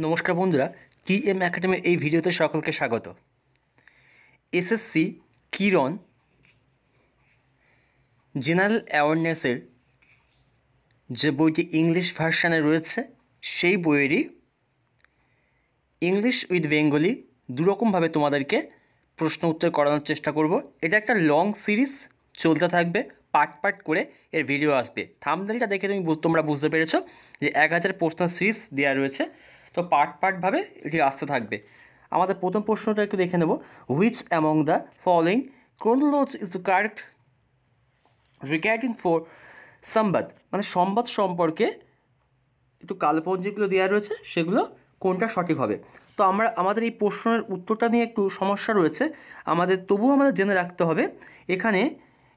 নমস্কার বন্ধুরা, টিএম একাডেমির এই ভিডিওতে সকলকে স্বাগত। এসএসসি কিরণ জেনারেল অ্যাওয়ারনেসের যে বইটি ইংলিশ ভার্সানে রয়েছে সেই বইয়েরই ইংলিশ উইথ বেঙ্গলি দুরকমভাবে তোমাদেরকে প্রশ্ন উত্তর করানোর চেষ্টা করব। এটা একটা লং সিরিজ চলতে থাকবে, পার্ট পার্ট করে এর ভিডিও আসবে। থাম্বনেলটা দেখে তোমরা বুঝতে পেরেছো যে 1000 প্রশ্ন সিরিজ দেওয়া রয়েছে, তো পার্ট পার্টভাবে এটি আসতে থাকবে। আমাদের প্রথম প্রশ্নটা একটু দেখে নেব। Which among the following chronology is correct regarding for সংবাদ, মানে সংবাদ সম্পর্কে একটু কালপঞ্জিগুলো দেওয়া রয়েছে, সেগুলো কোনটা সঠিক হবে। তো আমাদের এই প্রশ্নের উত্তরটা নিয়ে একটু সমস্যা রয়েছে তবুও আমাদের জেনে রাখতে হবে এখানে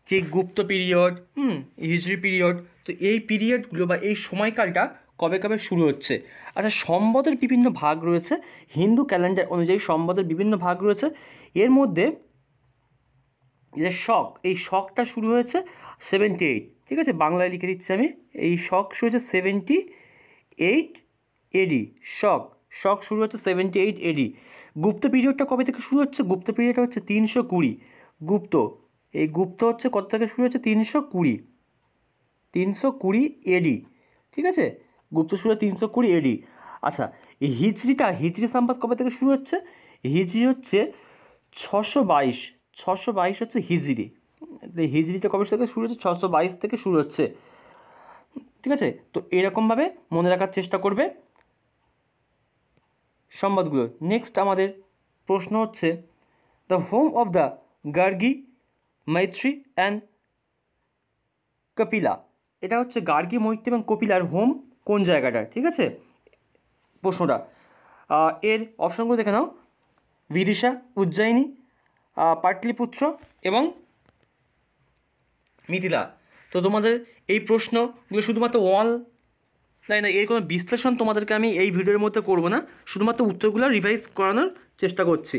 যে গুপ্ত পিরিয়ড, হিজরি পিরিয়ড, তো এই পিরিয়ডগুলো বা এই সময়কালটা কবে কবে শুরু হচ্ছে। আচ্ছা, সম্বাদের বিভিন্ন ভাগ রয়েছে, হিন্দু ক্যালেন্ডার অনুযায়ী সম্বাদের বিভিন্ন ভাগ রয়েছে। এর মধ্যে যে শক, এই শকটা শুরু হয়েছে 78, ঠিক আছে, বাংলায় লিখে দিচ্ছি আমি। এই শক শুরু হয়েছে 78 এডি। শক শুরু হচ্ছে 78 এডি। গুপ্ত পিরিয়ডটা কবে থেকে শুরু হচ্ছে? গুপ্ত পিরিয়ডটা হচ্ছে 320। গুপ্ত হচ্ছে কত থেকে শুরু হচ্ছে? 320 এডি, ঠিক আছে। গুপ্ত শুরু হয় 320 এডি। আচ্ছা, এই হিজরি সংবাদ কবে থেকে শুরু হচ্ছে? হিজরি হচ্ছে 622 হচ্ছে হিজরি। হিজরিটা কবে থেকে শুরু হচ্ছে? 622 থেকে শুরু হচ্ছে, ঠিক আছে। তো এরকমভাবে মনে রাখার চেষ্টা করবে সংবাদগুলো। নেক্সট আমাদের প্রশ্ন হচ্ছে the home of the Gargi, মৈত্রী অ্যান্ড কপিলা। এটা হচ্ছে গার্গী, মৈত্রী এবং কপিলার হোম কোন জায়গাটা, ঠিক আছে প্রশ্নটা। এর অপশানগুলো দেখে নাও। বিদিশা, উজ্জয়িনী, পাটলিপুত্র এবং মিথিলা। তো তোমাদের এই প্রশ্নগুলো শুধুমাত্র না, এর কোনো বিশ্লেষণ তোমাদেরকে আমি এই ভিডিওর মধ্যে করব না, শুধুমাত্র উত্তরগুলো রিভাইজ করানোর চেষ্টা করছি।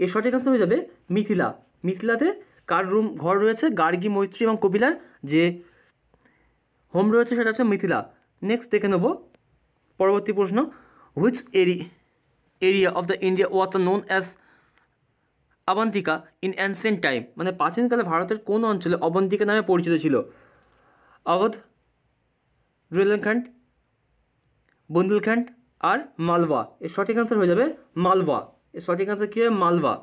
এর সঠিক আনসার হয়ে যাবে মিথিলা। মিথিলাতে কার ঘর রয়েছে? গার্গী, মৈত্রী এবং কপিলার যে হোম রয়েছে সেটা হচ্ছে মিথিলা। নেক্সট দেখে নেব পরবর্তী প্রশ্ন। Which area of the India was known as Abantika in ancient time, মানে প্রাচীনকালে ভারতের কোন অঞ্চলে অবন্তিকা নামে পরিচিত ছিল? অবধ, রুহেলখণ্ড, বুন্দেলখণ্ড আর মালওয়া। এর সঠিক আনসার হয়ে যাবে মালওয়া। এর সঠিক আনসার কী হবে? মালওয়া।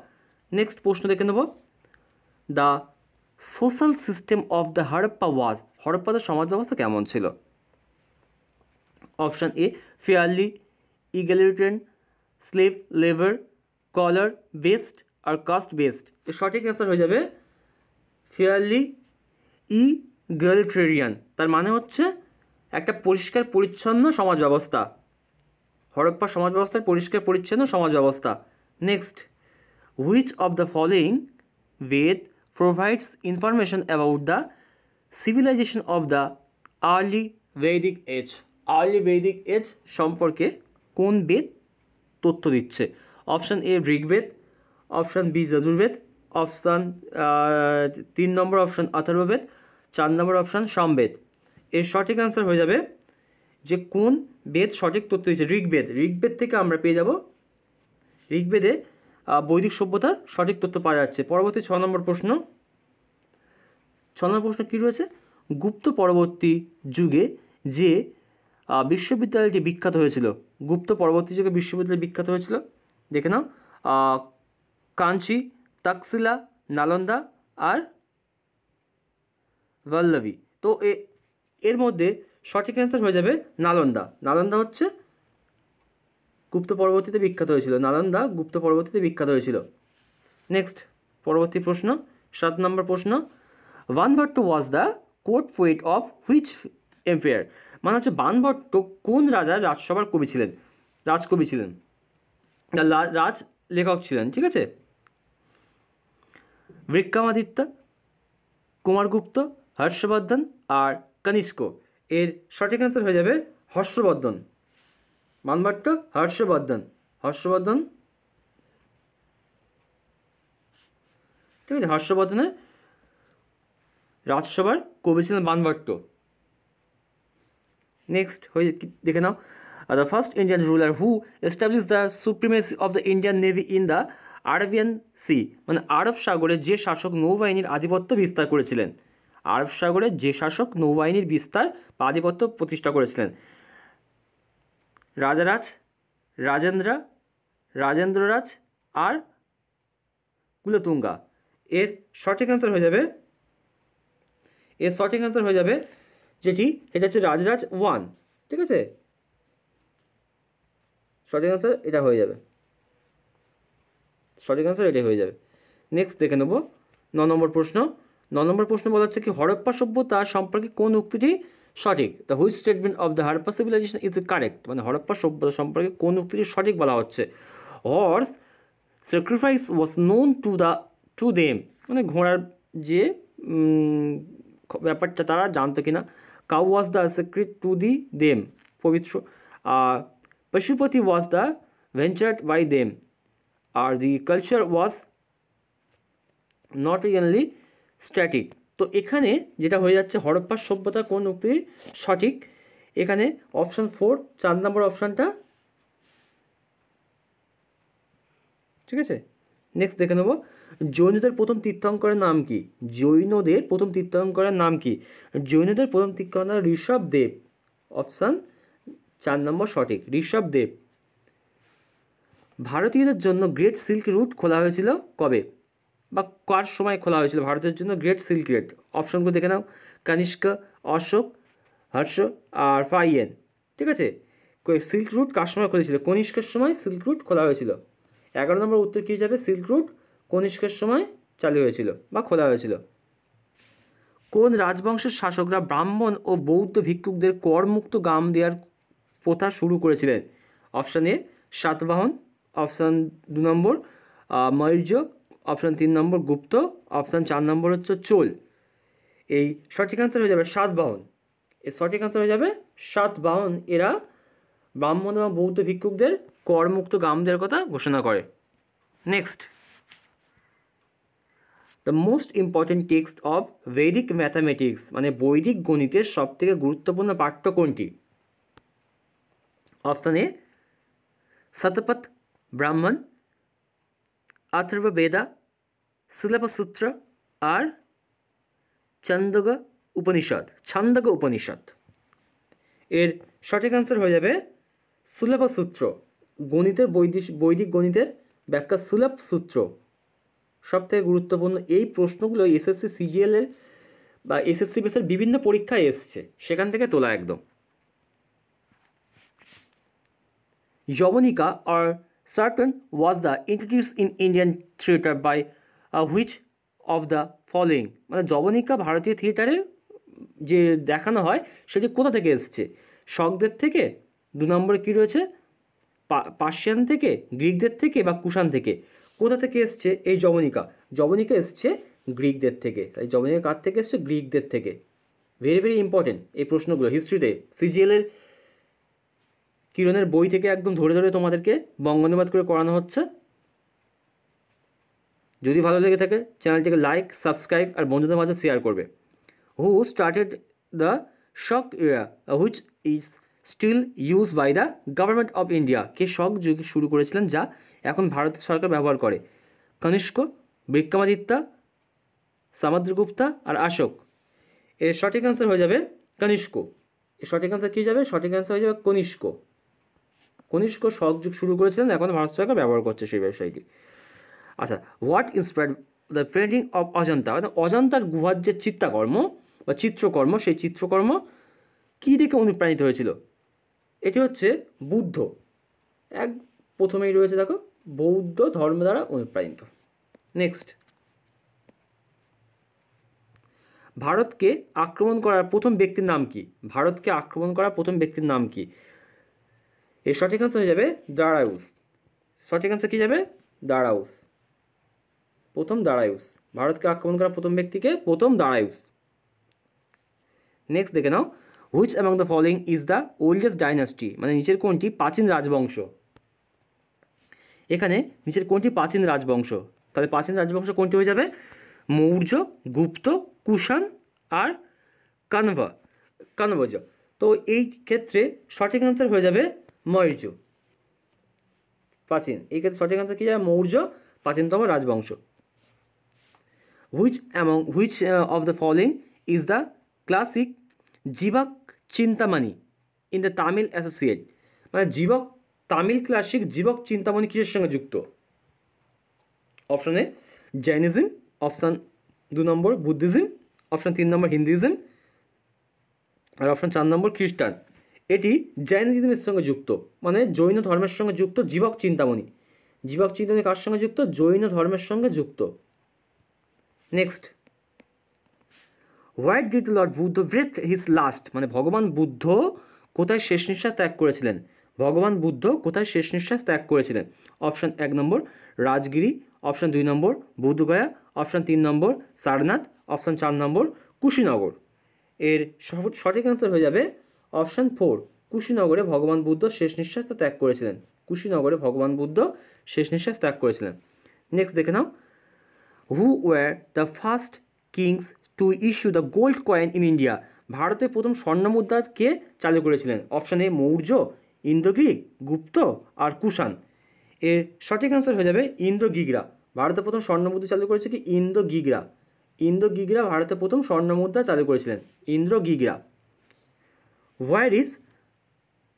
নেক্সট প্রশ্ন দেখে নেব। The social system of the Harappa was, হরপ্পাদের সমাজ ব্যবস্থা কেমন ছিল? Option A fairly egalitarian, slave labour, colour based আর কাস্ট বেসড। এর সঠিক অ্যান্সার হয়ে যাবে ফেয়ারলি ইগ্যালিটেরিয়ান। তার মানে হচ্ছে একটা পরিষ্কার পরিচ্ছন্ন সমাজ ব্যবস্থা, হরপ্পা সমাজ ব্যবস্থার পরিষ্কার পরিচ্ছন্ন সমাজ ব্যবস্থা। Next, which of the following Veda provides information about the civilisation of the early Vedic age. Early Vedic age সম্পর্কে কোন বেদ তথ্য দিচ্ছে? Option A Rigveda, option B Yajurveda, option 3 নম্বর অপশান অথর্ববেদ, 4 নম্বর অপশান সামবেদ। এর সঠিক অ্যান্সার হয়ে যাবে যে কোন বেদ সঠিক তথ্য দিচ্ছে? ঋগ্বেদ। ঋগ্বেদ থেকে আমরা পেয়ে যাব, ঋগ্বেদে বৈদিক সভ্যতার সঠিক তথ্য পাওয়া যাচ্ছে। পরবর্তী 6 নম্বর প্রশ্ন। 6 নম্বর প্রশ্ন কী রয়েছে? গুপ্ত পরবর্তী যুগে যে বিশ্ববিদ্যালয়টি বিখ্যাত হয়েছিল, গুপ্ত পরবর্তী যুগে বিশ্ববিদ্যালয় বিখ্যাত হয়েছিল, দেখে নাও। কাঞ্চি, তক্ষশিলা, নালন্দা আর বল্লভী। তো এর মধ্যে সঠিক অ্যান্সার হয়ে যাবে নালন্দা। নালন্দা হচ্ছে গুপ্ত পরবর্তীতে বিখ্যাত হয়েছিল, নালন্দা গুপ্ত পরবর্তীতে বিখ্যাত হয়েছিল। নেক্সট পরবর্তী প্রশ্ন, 7 নম্বর প্রশ্ন। Banabhatta was the court poet of which empire, মানে হচ্ছে বাণভট্ট কোন রাজার রাজসভার কবি ছিলেন, রাজকবি ছিলেন, রাজ লেখক ছিলেন, ঠিক আছে। বিক্রমাদিত্য, কুমারগুপ্ত, হর্ষবর্ধন আর কনিষ্ক। এর সঠিক অ্যান্সার হয়ে যাবে হর্ষবর্ধন। বাণভট্ট, হর্ষবর্ধন, ঠিক আছে। হর্ষবর্ধনের রাজসভার কবি ছিলেন বাণভট্ট। নেক্সট দেখে নাও। The first Indian ruler who establish the supremacy of the Indian navy in the Arabian sea, মানে আরব সাগরে যে শাসক নৌবাহিনীর আধিপত্য বিস্তার করেছিলেন, আরব সাগরে যে শাসক নৌবাহিনীর বিস্তার বা আধিপত্য প্রতিষ্ঠা করেছিলেন। রাজারাজ, রাজেন্দ্র, রাজেন্দ্ররাজ আর কুলোতুঙ্গা। এর সঠিক অ্যান্সার হয়ে যাবে, যেটি এটা হচ্ছে রাজরাজ 1, ঠিক আছে, সঠিক অ্যান্সার এটা হয়ে যাবে, এটাই হয়ে যাবে। নেক্সট দেখে নেব 9 নম্বর প্রশ্ন। 9 নম্বর প্রশ্ন বলা হচ্ছে কি হরপ্পা সভ্যতা সম্পর্কে কোন উক্তিটি সঠিক? The which statement of the Harappa civilization is correct, মানে হরপ্পা সভ্যতা সম্পর্কে কোন উক্তিটি সঠিক বলা হচ্ছে। Horse sacrifice was known to them, মানে ঘোড়ার যে ব্যাপারটা তারা জানতো কিনা। Cow was the sacred to the them, পবিত্র। Pashupati was the ventured by them, আর the culture was not really static. তো এখানে যেটা হয়ে যাচ্ছে হরপ্পা সভ্যতা কোন উক্তি সঠিক, এখানে অপশান 4 4 নম্বর অপশানটা, ঠিক আছে। নেক্সট দেখে নেব জৈনদের প্রথম তীর্থঙ্করের নাম কি? জৈনদের প্রথম তীর্থঙ্করের নাম কি? জৈনদের প্রথম তীর্থঙ্কর ঋষভদেব, অপশান 4 নম্বর সঠিক, ঋষভদেব। ভারতীয়দের জন্য গ্রেট সিল্ক রুট খোলা হয়েছিল কবে বা কার সময় খোলা হয়েছিল ভারতের জন্য গ্রেট সিল্ক রুট? অপশানগুলো দেখে নাও, কনিষ্ক, অশোক, হর্ষ আর ফাইয়েন, ঠিক আছে। সিল্ক রুট কার সময় খুলেছিল? কনিষ্কের সময় সিল্ক রুট খোলা হয়েছিল। 11 নম্বর উত্তর কী যাবে? সিল্ক রুট কনিষ্কের সময় চালু হয়েছিল বা খোলা হয়েছিল। কোন রাজবংশের শাসকরা ব্রাহ্মণ ও বৌদ্ধ ভিক্ষুকদের করমুক্ত গাম দেওয়ার প্রথা শুরু করেছিলেন? অপশান এ সাতবাহন, অপশান 2 নম্বর মৌর্য, অপশান 3 নম্বর গুপ্ত, অপশান 4 নম্বর হচ্ছে চোল। এই সঠিক আনসার হয়ে যাবে সাতবাহন। এর সঠিক আনসার হয়ে যাবে সাতবাহন। এরা ব্রাহ্মণ এবং বৌদ্ধ ভিক্ষুকদের করমুক্ত গাম দেওয়ার কথা ঘোষণা করে। Next, the most important text of বৈদিক ম্যাথামেটিক্স, মানে বৈদিক গণিতের সবথেকে গুরুত্বপূর্ণ পাঠ্য কোনটি? অপশান এ শতপথ ব্রাহ্মণ, অথর্ববেদা, শিলপসূত্র আর ছন্দোগ উপনিষদ। এর সঠিক আনসার হয়ে যাবে শিলপসূত্র। গণিতের বৈদিক গণিতের ব্যাখ্যা সুলভ সূত্র সবথেকে গুরুত্বপূর্ণ। এই প্রশ্নগুলো এসএসসি সিজিএল এর বা এসএসসি বেসের বিভিন্ন পরীক্ষায় এসছে, সেখান থেকে তোলা একদম। যবনিকা or Sartan was the introduced in Indian theatre by which of the following, মানে যবনিকা ভারতীয় থিয়েটারে যে দেখানো হয় সেটি কোথা থেকে এসছে? শকদের থেকে, 2 নম্বরে কী রয়েছে, পার্সিয়ান থেকে, গ্রিকদের থেকে বা কুষাণ থেকে। কোথা থেকে এসছে এই যবনিকা? যবনিকা এসছে গ্রিকদের থেকে। তাই যবনিকা কার থেকে এসছে? গ্রিকদের থেকে। ভেরি ভেরি ইম্পর্টেন্ট এই প্রশ্নগুলো হিস্ট্রিতে। সিজিএলের কিরণের বই থেকে একদম ধরে ধরে তোমাদেরকে বঙ্গানুবাদ করে করানো হচ্ছে। যদি ভালো লেগে থাকে চ্যানেলটিকে লাইক, সাবস্ক্রাইব আর বন্ধুদের মাঝে শেয়ার করবে। হু started the shock era which is still use by the government of India, কে শক যুগ শুরু করেছিলেন যা এখন ভারত সরকার ব্যবহার করে? কনিষ্ক, বিক্রমাদিত্য, সামুদ্রগুপ্তা আর অশোক। এর সঠিক অ্যান্সার হয়ে যাবে কনিষ্ক। এর সঠিক অ্যান্সার কী যাবে? সঠিক অ্যান্সার হয়ে যাবে কনিষ্ক। কনিষ্ক শক যুগ শুরু করেছিলেন, এখন ভারত সরকার ব্যবহার করছে সেই ব্যবসায়ীটি। আচ্ছা, what inspired the painting of Ajanta, মানে অজন্তার গুহার যে চিত্রকর্ম বা চিত্রকর্ম, সেই চিত্রকর্ম কী দেখে অনুপ্রাণিত হয়েছিল? এটি হচ্ছে বুদ্ধ, প্রথমেই রয়েছে দেখো, বৌদ্ধ ধর্ম দ্বারা অনুপ্রাণিত। নেক্সট, ভারতকে আক্রমণ করার প্রথম ব্যক্তির নাম কি? ভারতকে আক্রমণ করার প্রথম ব্যক্তির নাম কি? এর সঠিক আনসার হয়ে যাবে দারায়ুস। সঠিক আনসার কী যাবে? দারায়ুস, প্রথম দারায়ুস। ভারতকে আক্রমণ করা প্রথম ব্যক্তিকে প্রথম দারায়ুস। নেক্সট দেখে নাও, which among the following is the oldest dynasty, মানে নিচের কোনটি প্রাচীন রাজবংশ? এখানে নিচের কোনটি প্রাচীন রাজবংশ? তাহলে প্রাচীন রাজবংশ কোনটি হয়ে যাবে? মৌর্য, গুপ্ত, কুষাণ আর কানভজ। তো এই ক্ষেত্রে সঠিক আনসার হয়ে যাবে মৌর্য। প্রাচীন, এই ক্ষেত্রে সঠিক আনসার কী যাবে? মৌর্য প্রাচীনতম রাজবংশ। Which of the following is the classic Jivaka Chintamani in the Tamil associate? মানে জীবক, তামিল ক্লাসিক জীবক চিন্তামণি কিসের সঙ্গে যুক্ত? অপশন এ জৈনিজম, অপশান 2 নম্বর বুদ্ধিজম, অপশান 3 নম্বর হিন্দুইজম, আর অপশান 4 নম্বর খ্রিস্টান। এটি জৈনিজমের সঙ্গে যুক্ত, মানে জৈন ধর্মের সঙ্গে যুক্ত জীবক চিন্তামণি। জীবক চিন্তামণি কার সঙ্গে যুক্ত? জৈন ধর্মের সঙ্গে যুক্ত। Next, why did Lord Buddha breathe his last? মানে ভগবান বুদ্ধ কোথায় শেষ নিঃশ্বাস ত্যাগ করেছিলেন? ভগবান বুদ্ধ কোথায় শেষ নিঃশ্বাস ত্যাগ করেছিলেন? অপশান 1 নম্বর রাজগিরি, অপশান 2 নম্বর বুদ্ধগয়া, অপশান 3 নম্বর সারনাথ, অপশান 4 নম্বর কুশীনগর। এর সঠিক অ্যান্সার হয়ে যাবে অপশান 4, কুশীনগরে ভগবান বুদ্ধ শেষ নিঃশ্বাস ত্যাগ করেছিলেন। কুশীনগরে ভগবান বুদ্ধ শেষ নিঃশ্বাস ত্যাগ করেছিলেন। নেক্সট দেখে নাও, who were the first kings to issue the gold coin in India? ভারতে প্রথম স্বর্ণমুদ্রা কে চালু করেছিলেন? অপশান এ মৌর্য, ইন্দ্রগ্রীক, গুপ্ত, আর কুষাণ। এর সঠিক অ্যান্সার হয়ে যাবে ইন্দ্রগিগরা। ভারতে প্রথম স্বর্ণমুদ্রা চালু করেছে কি? ইন্দ্রগিগরা। ইন্দ্রগিগরা ভারতে প্রথম স্বর্ণমুদ্রা চালু করেছিলেন, ইন্দ্রগিগরা। Where is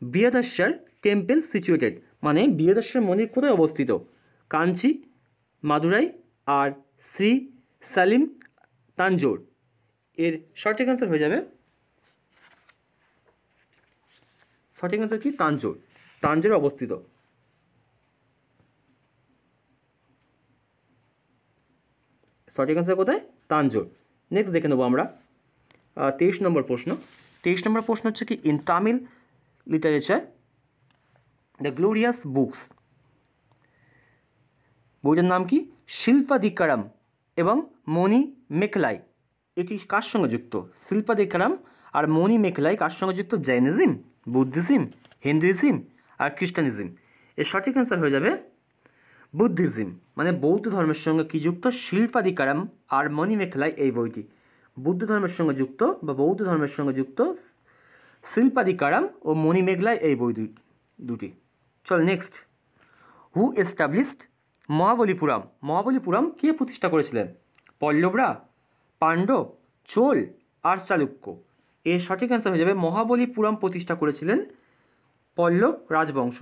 Brihadeeswara temple situated? মানে বৃহদেশ্বর মন্দির কোথায় অবস্থিত? কাঞ্চি, মাদুরাই, আর শ্রী সালিম তাঞ্জোর। এর সঠিক অ্যান্সার হয়ে যাবে, সঠিক অ্যান্সার কি? তাঞ্জোর। তাঞ্জোরে অবস্থিত। সঠিক অ্যান্সার কোথায়? তাঞ্জোর। নেক্সট দেখে নেবো আমরা 23 নম্বর প্রশ্ন। 23 নম্বর প্রশ্ন হচ্ছে কি, in Tamil literature the glorious books, বইটার নাম কি? শিল্পাধিকারম এবং মণি মেখলাই। এটি কার সঙ্গে যুক্ত? শিল্পাধিকারম আর মণি মেখলাই কার সঙ্গে যুক্ত? জৈনিজম, বুদ্ধিজম, হিন্দুইজম, আর খ্রিস্টানিজম। এর সঠিক অ্যান্সার হয়ে যাবে বুদ্ধিজম। মানে বৌদ্ধ ধর্মের সঙ্গে কি যুক্ত? শিল্পাধিকারম আর মণি মেখলাই এই বইটি বুদ্ধ ধর্মের সঙ্গে যুক্ত, বা বৌদ্ধ ধর্মের সঙ্গে যুক্ত শিল্পাধিকারম ও মণি মেখলাই এই বই দুটি। চল নেক্সট, হু এস্টাবলিশড মহাবলীপুরম? মহাবলীপুরম কে প্রতিষ্ঠা করেছিলেন? পল্লবরা, পাণ্ডব, চোল, আর চালুক্য। এর সঠিক অ্যান্সার হয়ে যাবে মহাবলীপুরম প্রতিষ্ঠা করেছিলেন পল্লব রাজবংশ।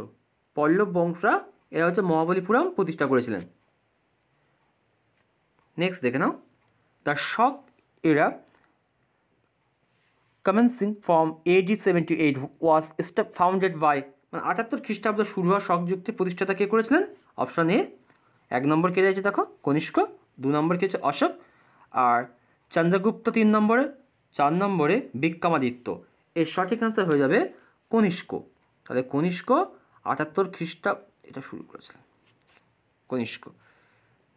পল্লব বংশরা এরা হচ্ছে মহাবলীপুরম প্রতিষ্ঠা করেছিলেন। নেক্সট দেখে নাও, the shock era commencing from AD 78 was founded by, মানে 78 খ্রিস্টাব্দ শুরু হওয়া শক যুক্তির প্রতিষ্ঠাতা কে করেছিলেন? অপশান এ 1 নম্বর কে রয়েছে দেখো কনিষ্ক, 2 নম্বর কে হচ্ছে অশোক, আর চন্দ্রগুপ্ত 3 নম্বরে, 4 নম্বরে বিক্রমাদিত্য। এর সঠিক অ্যান্সার হয়ে যাবে কনিষ্ক। তাহলে কনিষ্ক 78 খ্রিস্টাব্দ এটা শুরু করেছিলেন, কনিষ্ক।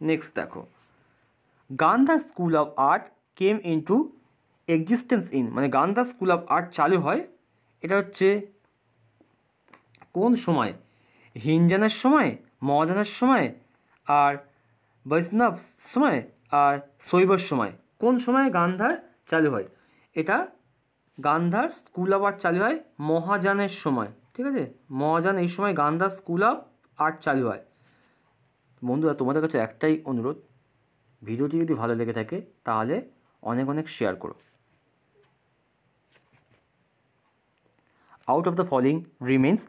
নেক্সট দেখো, Gandhara school of art came into existence in, মানে গান্ধা স্কুল অফ আর্ট চালু হয় এটা হচ্ছে কোন সময়? হিনজানের সময়, মহাজানের সময়, আর বৈষ্ণব সময়, আর শৈবর সময়। কোন সময় গান্ধার চালু হয়? এটা গান্ধার স্কুল অফ আর্ট চালু হয় মহাযানের সময়, ঠিক আছে? মহাযান এই সময় গান্ধার স্কুল অফ আর্ট চালু হয়। বন্ধুরা তোমাদের কাছে একটাই অনুরোধ, ভিডিওটি যদি ভালো লেগে থাকে তাহলে অনেক অনেক শেয়ার করো। Out of the following remains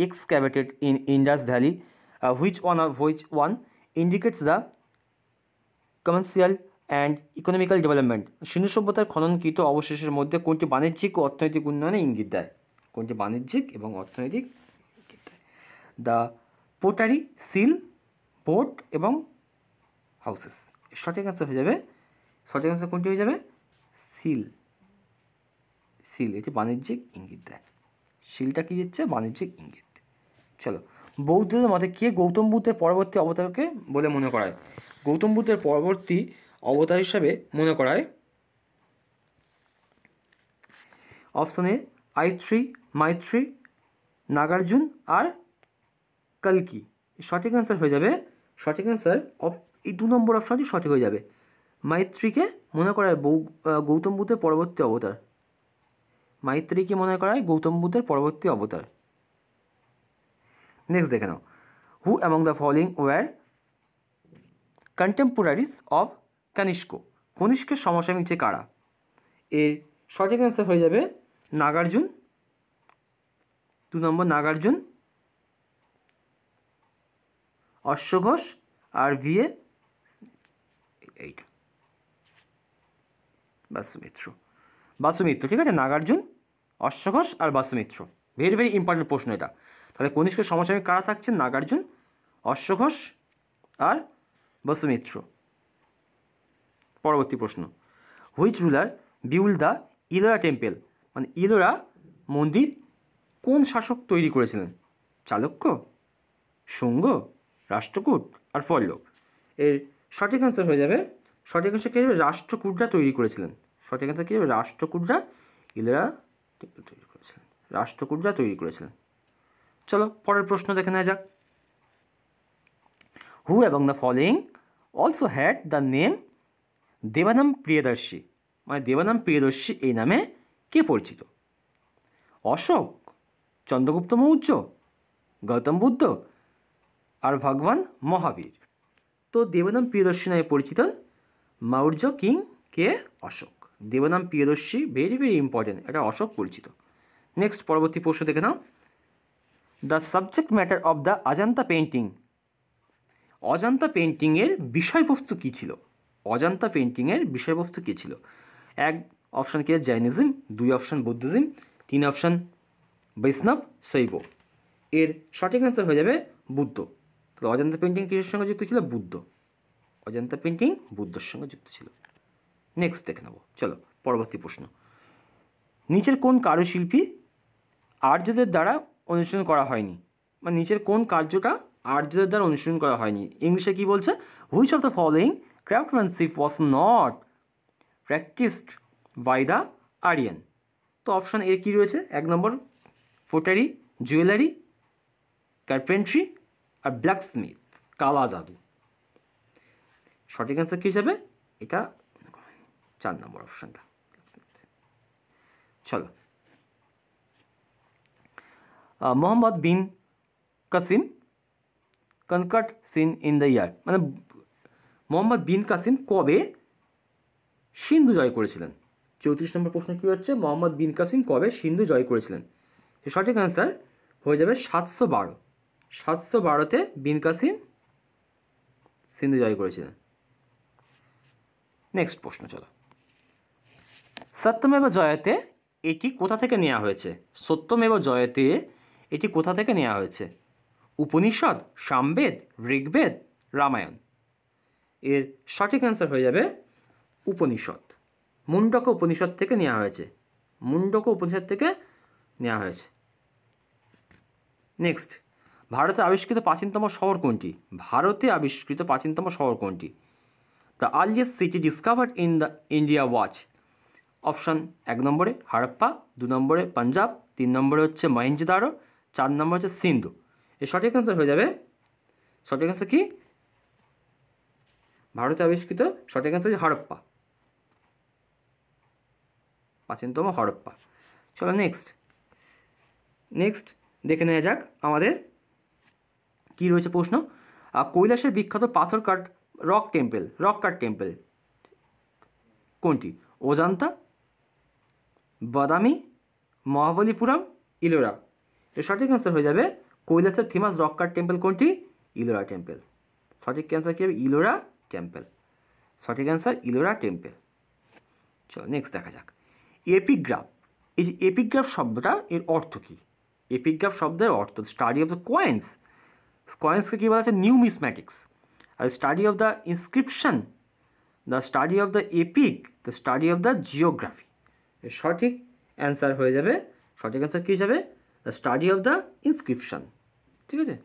excavated in Indus Valley, which one indicates the commercial and economical development? সিন্ধু সভ্যতার খননকৃত অবশেষের মধ্যে কোনটি বাণিজ্যিক ও অর্থনৈতিক উন্নয়নে ইঙ্গিত দেয়? কোনটি বাণিজ্যিক এবং অর্থনৈতিক ইঙ্গিত দেয়? দ্য পোটারি, সিল, বোট এবং হাউসেস। সঠিক অ্যান্সার হয়ে যাবে, সঠিক অ্যান্সার কোনটি হয়ে যাবে? সিল। সিল এটি বাণিজ্যিক ইঙ্গিত দেয়। শিলটা কী দিচ্ছে? বাণিজ্যিক ইঙ্গিত। চলো, বৌদ্ধদের মতে কে গৌতম বুদ্ধের পরবর্তী অবতারকে বলে মনে করায়? গৌতম বুদ্ধের পরবর্তী অবতার হিসাবে মনে করায় অপশন এ মাইত্রী, নাগার্জুন, আর কল্কি। সঠিক অ্যান্সার হয়ে যাবে, সঠিক অ্যান্সার এই 2 নম্বর অপশনটি সঠিক হয়ে যাবে। মাইত্রীকে মনে করায় গৌতম বুদ্ধের পরবর্তী অবতার। মাইত্রীকে মনে করা হয় গৌতম বুদ্ধের পরবর্তী অবতার। নেক্সট দেখে নাও, who among the following were contemporaries of Kanishka, কনিষ্কের সমসাময়িক যে কারা? এর সঠিক অ্যান্সার হয়ে যাবে নাগার্জুন, 2 নম্বর নাগার্জুন, অশ্বঘোষ আর ভিএ এইটা বাসুমিত্র, বাসুমিত্র, ঠিক আছে, নাগার্জুন, অশ্বঘোষ আর বাসুমিত্র। ভেরি ভেরি ইম্পর্টেন্ট প্রশ্ন এটা। তাহলে কনিষ্কের সমসাময়িক কারা থাকছেন? নাগার্জুন, অশ্বঘোষ আর বাসুমিত্র। পরবর্তী প্রশ্ন, which ruler build the Ellora temple, মানে ইলোরা মন্দির কোন শাসক তৈরি করেছিলেন? চালুক্য, শুঙ্গ, রাষ্ট্রকূট আর পল্লব। এর সঠিক অ্যান্সার হয়ে যাবে, সঠিক অ্যান্সার কী হবে? রাষ্ট্রকূটরা তৈরি করেছিলেন। সঠিক অ্যান্সার কী হবে? রাষ্ট্রকূটরা ইলোরা টেম্পল তৈরি করেছিলেন, রাষ্ট্রকূটরা তৈরি করেছিলেন। চলো পরের প্রশ্ন দেখে নেওয়া যাক। হু এবং the following also had the name Devanam Priyadarshi, মানে দেবানাম প্রিয়দর্শী এই নামে কে পরিচিত? অশোক, চন্দ্রগুপ্ত মৌর্য, গৌতম বুদ্ধ আর ভগবান মহাবীর। তো দেবনাম প্রিয়দর্শী নামে পরিচিত মৌর্য কিং কে? Ashoka. Devanam Priyadarshi very very important, এটা অশোক পরিচিত। নেক্সট পরবর্তী প্রশ্ন দেখে নাও, the subject matter of the Ajanta painting, Ajanta পেন্টিংয়ের বিষয়বস্তু কী ছিল? অজন্তা পেন্টিংয়ের বিষয়বস্তু কী ছিল? এক অপশান কি? জৈনিজম, 2 অপশান বুদ্ধিজম, 3 অপশান বৈষ্ণব শৈব। এর সঠিক অ্যান্সার হয়ে যাবে বুদ্ধ। তাহলে অজন্তা পেন্টিং কিসের সঙ্গে যুক্ত ছিল? বুদ্ধ। অজন্তা পেন্টিং বুদ্ধর সঙ্গে যুক্ত ছিল। নেক্সট দেখে নেব, চলো পরবর্তী প্রশ্ন, নিচের কোন কারুশিল্পী আর্যদের দ্বারা অনুসরণ করা হয়নি? মানে নিচের কোন কার্যটা আর্যদের দ্বারা অনুসরণ করা হয়নি? ইংলিশে কি বলছে? Which of the following craftsmanship was not practised by the Aryan. তো অপশান এ কী রয়েছে? 1 নম্বর পোটারি, জুয়েলারি, কার্পেন্ট্রি আর ব্ল্যাকস্মিথ, কালা জাদু। সঠিক অ্যান্সার কী হিসাবে? এটা 4 নম্বর অপশানটা। চলো, Muhammad bin Qasim conquered Sindh in the year, মানে মোহাম্মদ বিন কাসিম কবে সিন্ধু জয় করেছিলেন? 34 নম্বর প্রশ্ন কী হচ্ছে? মোহাম্মদ বিন কাসিম কবে সিন্ধু জয় করেছিলেন? এর সঠিক অ্যান্সার হয়ে যাবে 712। 712তে বিন কাসিম সিন্ধু জয় করেছিলেন। নেক্সট প্রশ্ন, চলো, সত্যমেব জয়তে এটি কোথা থেকে নেওয়া হয়েছে? সত্যমেব জয়তে এটি কোথা থেকে নেওয়া হয়েছে? উপনিষদ, সামবেদ, ঋগ্বেদ, রামায়ণ। এর সঠিক অ্যান্সার হয়ে যাবে উপনিষদ। মুন্ডক উপনিষদ থেকে নেওয়া হয়েছে, মুন্ডক উপনিষদ থেকে নেওয়া হয়েছে। নেক্সট, ভারতে আবিষ্কৃত প্রাচীনতম শহর কোনটি? ভারতে আবিষ্কৃত প্রাচীনতম শহর কোনটি? The earliest city discovered in the India watch. Option 1 নম্বরে হারাপ্পা, 2 নম্বরে পাঞ্জাব, 3 নম্বরে হচ্ছে মহেঞ্জোদারো, 4 নম্বর হচ্ছে সিন্ধু। এর সঠিক অ্যান্সার হয়ে যাবে, সঠিক অ্যান্সার কি? ভারতে আবিষ্কৃত সঠিক অ্যান্সার হচ্ছে হরপ্পা, প্রাচীনতম হরপ্পা। চলো নেক্সট দেখে নেওয়া যাক আমাদের কী রয়েছে প্রশ্ন। কৈলাসের বিখ্যাত পাথর কাট রক কাট টেম্পল কোনটি? অজন্তা, বাদামি, মহাবলীপুরম, ইলোরা। এর সঠিক অ্যান্সার হয়ে যাবে কৈলাসের ফেমাস রক কাট টেম্পল কোনটি? ইলোরা টেম্পল। সঠিক অ্যান্সার কী হবে? ইলোরা টেম্পল। সঠিক অ্যান্সার ইলোরা টেম্পল। চলো নেক্সট দেখা যাক এপিগ্রাফ। এই যে এপিগ্রাফ শব্দটা, এর অর্থ কী? এপিগ্রাফ শব্দের অর্থ স্টাডি অফ দ্য কয়েন্স, কয়েন্সকে কী বলা হচ্ছে? নিউমিসম্যাটিক্স। আর study of the inscription, the study of the epic, the study of the geography. এর সঠিক অ্যান্সার হয়ে যাবে, সঠিক অ্যান্সার কী হিসাবে? The study of the inscription. ঠিক আছে,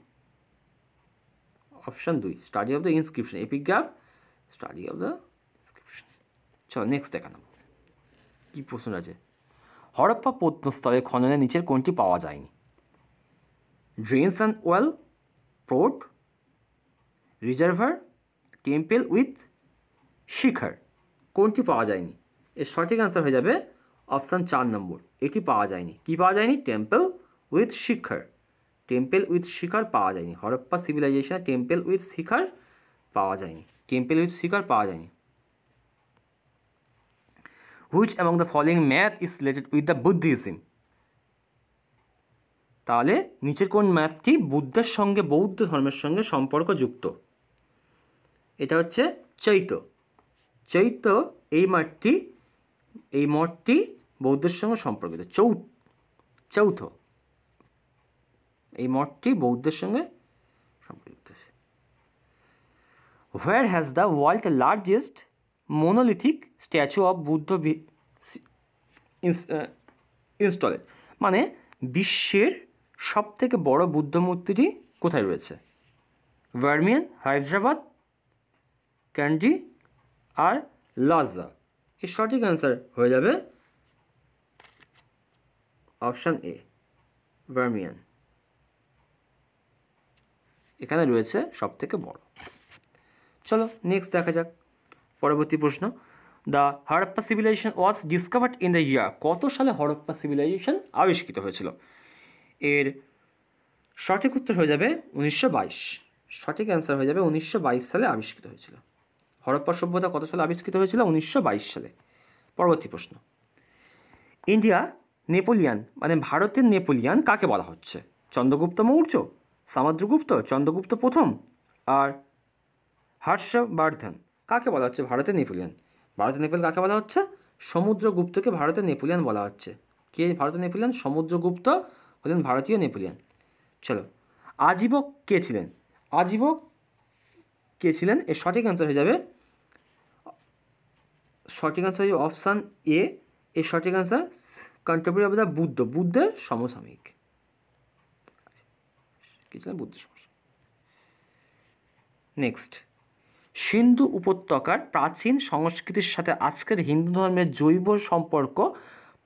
option 2, study of the inscription, epigraph, study of the inscription. চলো নেক্সট দেখা নেব কী প্রশ্ন আছে। হরপ্পা প্রত্নস্থলে খননের নিচের কোনটি পাওয়া যায়নি? Drains and well, port, reservoir, temple with shikhara. কোনটি পাওয়া যায়নি? এর সঠিক অ্যান্সার হয়ে যাবে অপশান 4 নম্বর, এটি পাওয়া যায়নি। কি পাওয়া যায়নি? Temple with Shikhar, temple with শিকার পাওয়া যায়নি, হরপ্পা সিভিলাইজেশনে টেম্পল উইথ শিকার পাওয়া যায়নি, টেম্পল উইথ শিকার পাওয়া যায়নি। Which among the following math is related with the Buddhism, তাহলে নিচের কোন ম্যাথটি বুদ্ধের সঙ্গে, বৌদ্ধ ধর্মের সঙ্গে সম্পর্কযুক্ত? এটা হচ্ছে চৈত্য। চৈত্য এই মঠটি বৌদ্ধের সঙ্গে সম্পর্কিত। চৌথ এই মঠটি বৌদ্ধের সঙ্গে সম্পর্কিত। Where has the world largest monolithic statue of Buddha installed, মানে বিশ্বের সবথেকে বড় বুদ্ধ মূর্তিটি কোথায় রয়েছে? বার্মিয়ান, হায়দ্রাবাদ, ক্যান্ডি আর লাজা। এর সঠিক অ্যান্সার হয়ে যাবে অপশান এ, বার্মিয়ান। এখানে রয়েছে সবথেকে বড়। চলো নেক্সট দেখা যাক পরবর্তী প্রশ্ন। The Harappa civilisation was discovered in the year, কত সালে হরপ্পা সিভিলাইজেশন আবিষ্কৃত হয়েছিল? এর সঠিক উত্তর হয়ে যাবে 1922। সঠিক অ্যান্সার হয়ে যাবে 1922 সালে আবিষ্কৃত হয়েছিল। হরপ্পা সভ্যতা কত সালে আবিষ্কৃত হয়েছিল? 1922 সালে। পরবর্তী প্রশ্ন। ইন্ডিয়া নেপোলিয়ান, মানে ভারতের নেপোলিয়ান কাকে বলা হচ্ছে? চন্দ্রগুপ্ত মৌর্য, সামুদ্রগুপ্ত, চন্দ্রগুপ্ত প্রথম আর হর্ষবর্ধন। কাকে বলা হচ্ছে ভারতের নেপোলিয়ান? ভারতের নেপোলিয়ান কাকে বলা হচ্ছে? সমুদ্রগুপ্তকে ভারতের নেপোলিয়ান বলা হচ্ছে। কে ভারতের নেপোলিয়ান? সমুদ্রগুপ্ত হলেন ভারতীয় নেপোলিয়ান। চলো, আজীবক কে ছিলেন? আজীবক কে ছিলেন? এর সঠিক অ্যান্সার হয়ে যাবে অপশান এ। এর সঠিক answer contemporary of the Buddha, বুদ্ধের সমসাময়িক। কি ছিলেন? বুদ্ধের সমসাময়িক। নেক্সট, সিন্ধু উপত্যকার প্রাচীন সংস্কৃতির সাথে আজকের হিন্দু ধর্মের জৈব সম্পর্ক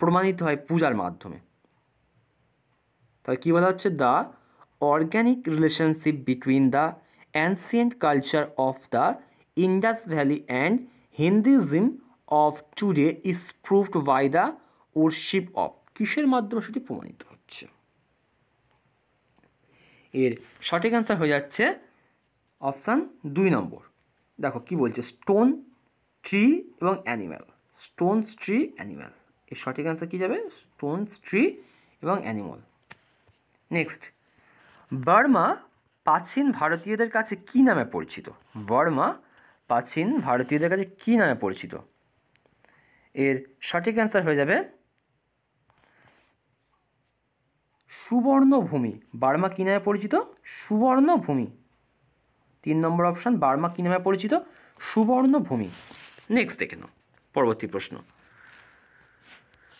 প্রমাণিত হয় পূজার মাধ্যমে। তাহলে কী বলা হচ্ছে? The organic relationship between the ancient culture of the Indus valley and Hinduism of today is proved by the worship of. কিসের মাধ্যমে সেটি প্রমাণিত হচ্ছে? এর সঠিক অ্যান্সার হয়ে যাচ্ছে অপশান 2 নম্বর। দেখো কি বলছে, স্টোন, ট্রি এবং অ্যানিম্যাল। Stones, tree, animal. এর সঠিক অ্যান্সার কী যাবে? স্টোনস, ট্রি এবং অ্যানিম্যাল। নেক্সট, বার্মা প্রাচীন ভারতীয়দের কাছে কী নামে পরিচিত? বার্মা প্রাচীন ভারতীয়দের কাছে কী নামে পরিচিত? এর সঠিক অ্যান্সার হয়ে যাবে সুবর্ণভূমি। বার্মা কী নামে পরিচিত? সুবর্ণভূমি। 3 নম্বর অপশান, বার্মা কী নামে পরিচিত? সুবর্ণভূমি। নেক্সট দেখে নাও পরবর্তী প্রশ্ন।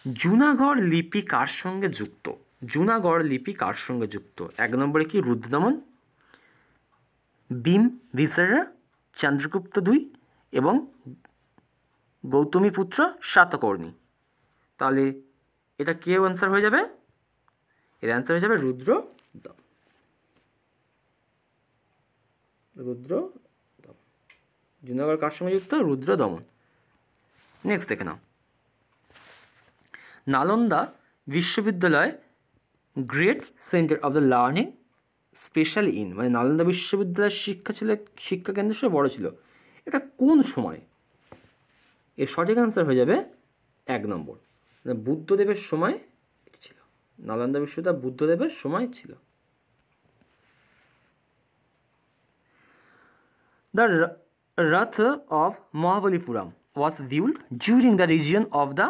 জুনাগড় লিপি কার সঙ্গে যুক্ত? জুনাগড় লিপি কার সঙ্গে যুক্ত? 1 নম্বরে কি? রুদ্রদমন, বিম্বিসারা, চন্দ্রগুপ্ত 2 এবং গৌতমীপুত্র সাতকর্ণী। তাহলে এটা কে অ্যান্সার হয়ে যাবে? এর অ্যান্সার হয়ে যাবে রুদ্রদমন। জুনাগড় কার সঙ্গে যুক্ত? রুদ্রদমন। নেক্সট দেখে নাও, নালন্দা বিশ্ববিদ্যালয় great centre of the learning specially in, মানে নালন্দা বিশ্ববিদ্যালয়ের শিক্ষা কেন্দ্র সে বড় ছিল, এটা কোন সময়? এর সঠিক অ্যান্সার হয়ে যাবে 1 নম্বর, মানে বুদ্ধদেবের সময় ছিল। নালন্দা বিশ্ববিদ্যালয় বুদ্ধদেবের সময় ছিল। দ্য রথ of Mahabalipuram was build during the region of the,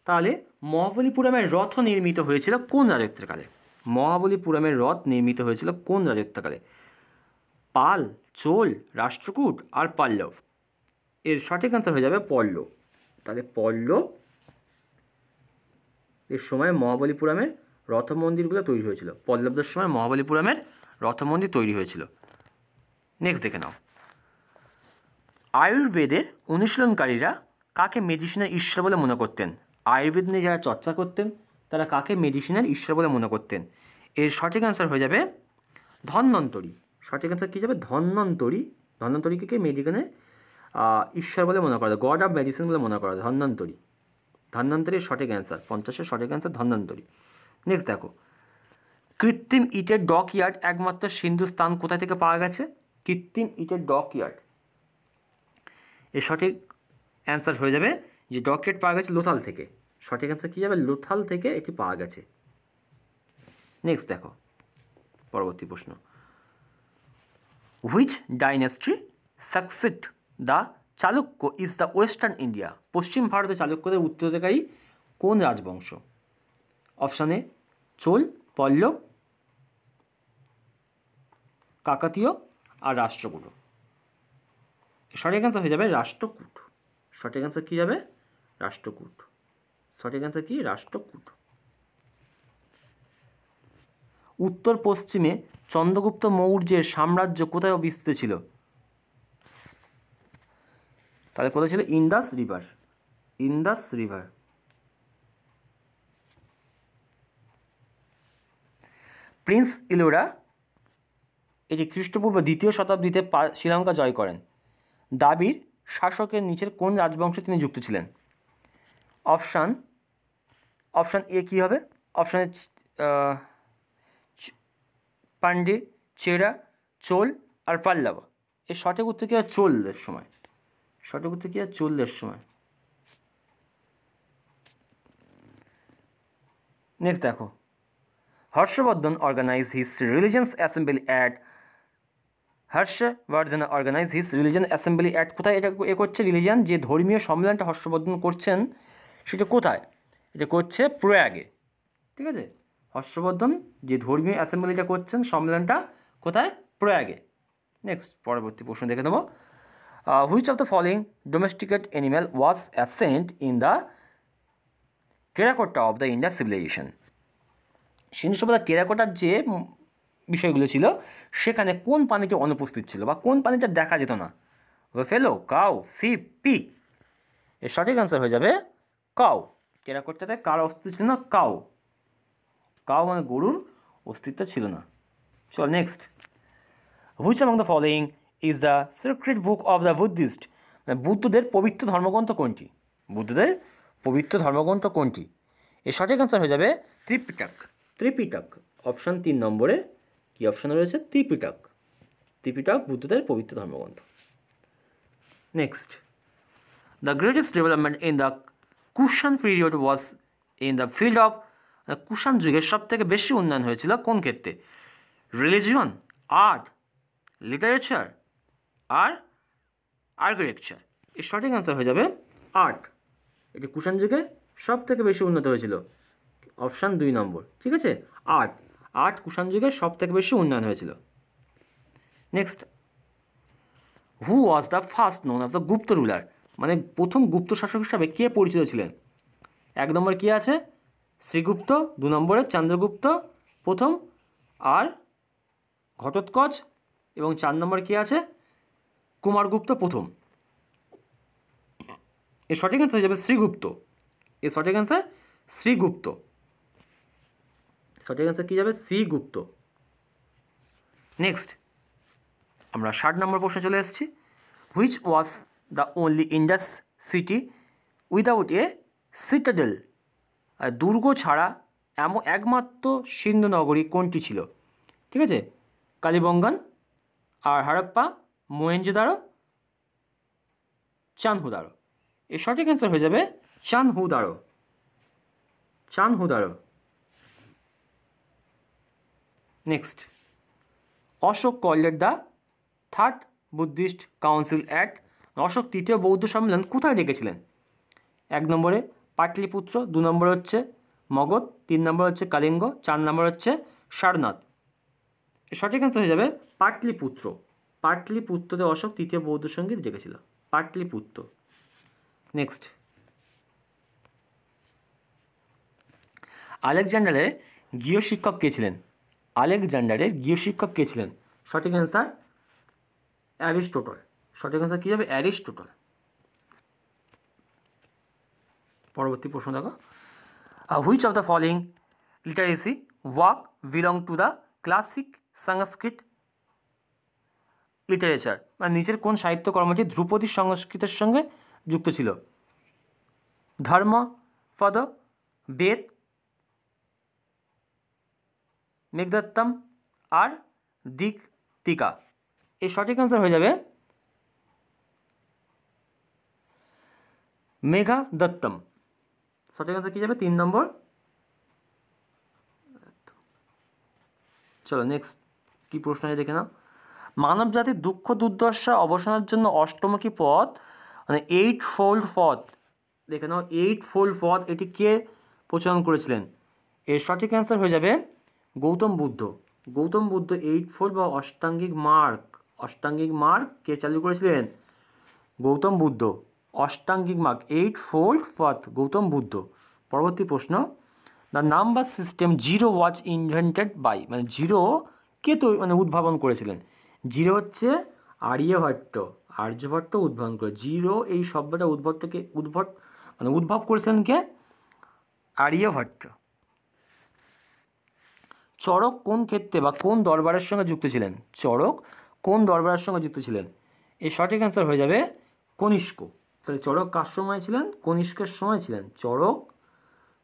তাহলে মহাবলীপুরমের রথ নির্মিত হয়েছিল কোন রাজত্বকালে? মহাবলীপুরমের রথ নির্মিত হয়েছিল কোন রাজত্বকালে? পাল, চোল, রাষ্ট্রকূট আর পল্লব। এর সঠিক অ্যান্সার হয়ে যাবে পল্লব। তাহলে পল্লব এর সময় মহাবলীপুরমের রথ মন্দিরগুলো তৈরি হয়েছিল। পল্লবদের সময় মহাবলীপুরমের রথ মন্দির তৈরি হয়েছিল। নেক্সট দেখে নাও, আয়ুর্বেদের অনুশীলনকারীরা কাকে মেডিসিনের ঈশ্বর বলে মনে করতেন? আয়ুর্বেদ নিয়ে যারা চর্চা করতেন তারা কাকে মেডিসিনের ঈশ্বর বলে মনে করতেন? এর সঠিক অ্যান্সার হয়ে যাবে ধন্বন্তরী। সঠিক অ্যান্সার কী যাবে? ধন্বন্তরী। ধন্বন্তরীকে কে মেডিকেনের ঈশ্বর বলে মনে করা হয়, গড অফ মেডিসিন বলে মনে করা হয় ধন্বন্তরী। ধন্বন্তরীর সঠিক অ্যান্সার 50-এর সঠিক অ্যান্সার ধন্বন্তরী। নেক্সট দেখো, কৃত্রিম ইটের ডক ইয়ার্ড একমাত্র সিন্ধু স্থান কোথায় থেকে পাওয়া গেছে? কৃত্রিম ইটের ডক ইয়ার্ড, এর সঠিক অ্যান্সার হয়ে যাবে যে ডক ইয়ার্ড পাওয়া গেছে লোথাল থেকে। সঠিক অ্যান্সার কী যাবে? লোথাল থেকে এটি পাওয়া গেছে। নেক্সট দেখো পরবর্তী প্রশ্ন, which dynasty succeed the Chalukya is the western India? পশ্চিম ভারতের চালুক্যদের উত্তরাধিকারী কোন রাজবংশ? অপশান এ চোল, পল্লব, কাকাতীয় আর রাষ্ট্রকূট। সঠিক অ্যান্সার হয়ে যাবে রাষ্ট্রকূট। সঠিক অ্যান্সার কী যাবে? রাষ্ট্রকূট। সঠিক অ্যান্সার কি? রাষ্ট্রকূট। উত্তর পশ্চিমে চন্দ্রগুপ্ত মৌর্যের সাম্রাজ্য কোথায় বিস্তৃত ছিল? তাহলে কোথায় ছিল? Indus river. Indus river. Prince Ellora এটি খ্রিস্টপূর্ব 2য় শতাব্দীতে শ্রীলঙ্কা জয় করেন। দাবির শাসকের নিচের কোন রাজবংশে তিনি যুক্ত ছিলেন? অপশান এ কী হবে? অপশান এ পান্ডে, চেরা, চোল আর পাল্লাভ। এর সঠিক উত্তর কী হয়? চোলদের সময়। সঠিক উত্তর কী হয়? চোলদের সময়। নেক্সট দেখো, Harshavardhana organise his religious assembly at কোথায় এটা করছে? রিলিজিয়ান যে ধর্মীয় সম্মেলনটা হর্ষবর্ধন করছেন সেটা কোথায়? এটা করছে প্রয়াগে। ঠিক আছে, হর্ষবর্ধন যে ধর্মীয় অ্যাসেম্বলিটা করছেন, সম্মেলনটা কোথায়? প্রয়াগে। নেক্সট পরবর্তী প্রশ্ন দেখে নেব, which of the following domesticate animal was absent in the terracotta of the Indian civilization? Sindhu সভ্যতার টেরাকোটার যে বিষয়গুলো ছিল সেখানে কোন প্রাণীটি অনুপস্থিত ছিল বা কোন প্রাণীটা দেখা যেত না? ফেলো, কাউ, সিপ, পিগ। এর সঠিক অ্যান্সার হয়ে যাবে কাউ। টেরাকোটাতে কার অস্তিত্ব ছিল না? কাউ। কাউ মানে গরুর অস্তিত্ব ছিল না। চল next, which among the following is the secret book of the Buddhist? বুদ্ধদের পবিত্র ধর্মগ্রন্থ কোনটি? বুদ্ধদের পবিত্র ধর্মগ্রন্থ কোনটি? এর সঠিক অ্যান্সার হয়ে যাবে ত্রিপিটক। ত্রিপিটক। অপশান 3 নম্বরে কি অপশান রয়েছে? ত্রিপিটক। ত্রিপিটক বুদ্ধদের পবিত্র ধর্মগ্রন্থ। Next, the greatest development in the Kushan period was in the field of, Kushan যুগের সব থেকে বেশি উন্নয়ন হয়েছিল কোন ক্ষেত্রে? রিলিজিয়ন, আর্ট, লিটারেচার আর আর্কিটেকচার। এর সঠিক অ্যান্সার হয়ে যাবে আর্ট। এটি কুষাণ যুগে সব থেকে বেশি উন্নত হয়েছিল। অপশান 2 নম্বর। ঠিক আছে, আর্ট। আর্ট কুষাণ যুগে সব থেকে বেশি উন্নয়ন হয়েছিল। Next, who was the first known of the Gupta ruler? মানে প্রথম গুপ্ত শাসক হিসাবে কে পরিচিত ছিলেন? 1 নম্বর কী আছে? শ্রীগুপ্ত। 2 নম্বরে চন্দ্রগুপ্ত প্রথম আর ঘটোৎকচ, এবং 4 নম্বর কী আছে? কুমারগুপ্ত প্রথম। এর সঠিক অ্যান্সার হয়ে যাবে শ্রীগুপ্ত। এর সঠিক অ্যান্সার শ্রীগুপ্ত। সঠিক অ্যান্সার কী যাবে? শ্রীগুপ্ত। নেক্সট আমরা 60 নম্বর প্রশ্নে চলে এসেছি, which was the only Indus city without a citadel? দুর্গ ছাড়া একমাত্র সিন্ধু নগরী কোনটি ছিল? ঠিক আছে, কালীবঙ্গান আর হারাপ্পা, মোহেঞ্জোদারো, চানহুদারো। এর সঠিক অ্যান্সার হয়ে যাবে Chanhudaro. Chanhudaro. Next, Ashoka called the third Buddhist council at? Ashoka 3য় বৌদ্ধ সম্মেলন কোথায় ডেকেছিলেন? 1 নম্বরে পাটলিপুত্র, 2 নম্বর হচ্ছে মগধ, 3 নম্বর হচ্ছে কালিঙ্গ, 4 নম্বর হচ্ছে সারনাথ। সঠিক অ্যান্সার হয়ে যাবে পাটলিপুত্র। পাটলিপুত্রতে অশোক 3য় বৌদ্ধ সঙ্গীত ডেকেছিল, পাটলিপুত্র। নেক্সট, আলেকজান্ডারের গৃহশিক্ষক কে ছিলেন? আলেকজান্ডারের গৃহশিক্ষক কে ছিলেন? সঠিক অ্যান্সার অ্যারিস্টটল। সঠিক অ্যান্সার কী হবে? অ্যারিস্টটল। পরবর্তী প্রশ্ন দেখো, which of the following literacy work belong to the classic Sanskrit literature? মানে নিচের কোন সাহিত্য কর্মটি ধ্রুপদী সংস্কৃতের সঙ্গে যুক্ত ছিল? ধর্মপদ, বেদ, মেঘদত্তম আর দিকতিকা। এই সঠিক অ্যান্সার হয়ে যাবে মেঘাদত্তম। সঠিক অ্যান্সার কী যাবে? 3 নম্বর। চলো নেক্সট কী প্রশ্ন আছে দেখে নাও। মানব জাতির দুঃখ দুর্দশা অবসানের জন্য অষ্টমুখী পথ মানে 8-fold পথ, দেখে নাও 8-fold পথ, এটি কে প্রচলন করেছিলেন? এর সঠিক অ্যান্সার হয়ে যাবে গৌতম বুদ্ধ। গৌতম বুদ্ধ 8-fold বা অষ্টাঙ্গিক মার্গ কে চালু করেছিলেন? গৌতম বুদ্ধ। অষ্টাঙ্গিক মার্গ 8-fold পথ গৌতম বুদ্ধ। পরবর্তী প্রশ্ন, the number system zero was invented by, মানে জিরো কে তো মানে উদ্ভাবন করেছিলেন? জিরো হচ্ছে আর্যভট্ট উদ্ভাবন করে। জিরো এই শব্দটা উদ্ভব করেছিলেন কে? আর্যভট্ট। চড়ক কোন ক্ষেত্রে বা কোন দরবারের সঙ্গে যুক্ত ছিলেন? চড়ক কোন দরবারের সঙ্গে যুক্ত ছিলেন? এই সঠিক অ্যান্সার হয়ে যাবে কনিষ্ক। তাহলে চড়ক কার সময় ছিলেন? কনিষ্কের সময় ছিলেন। চড়ক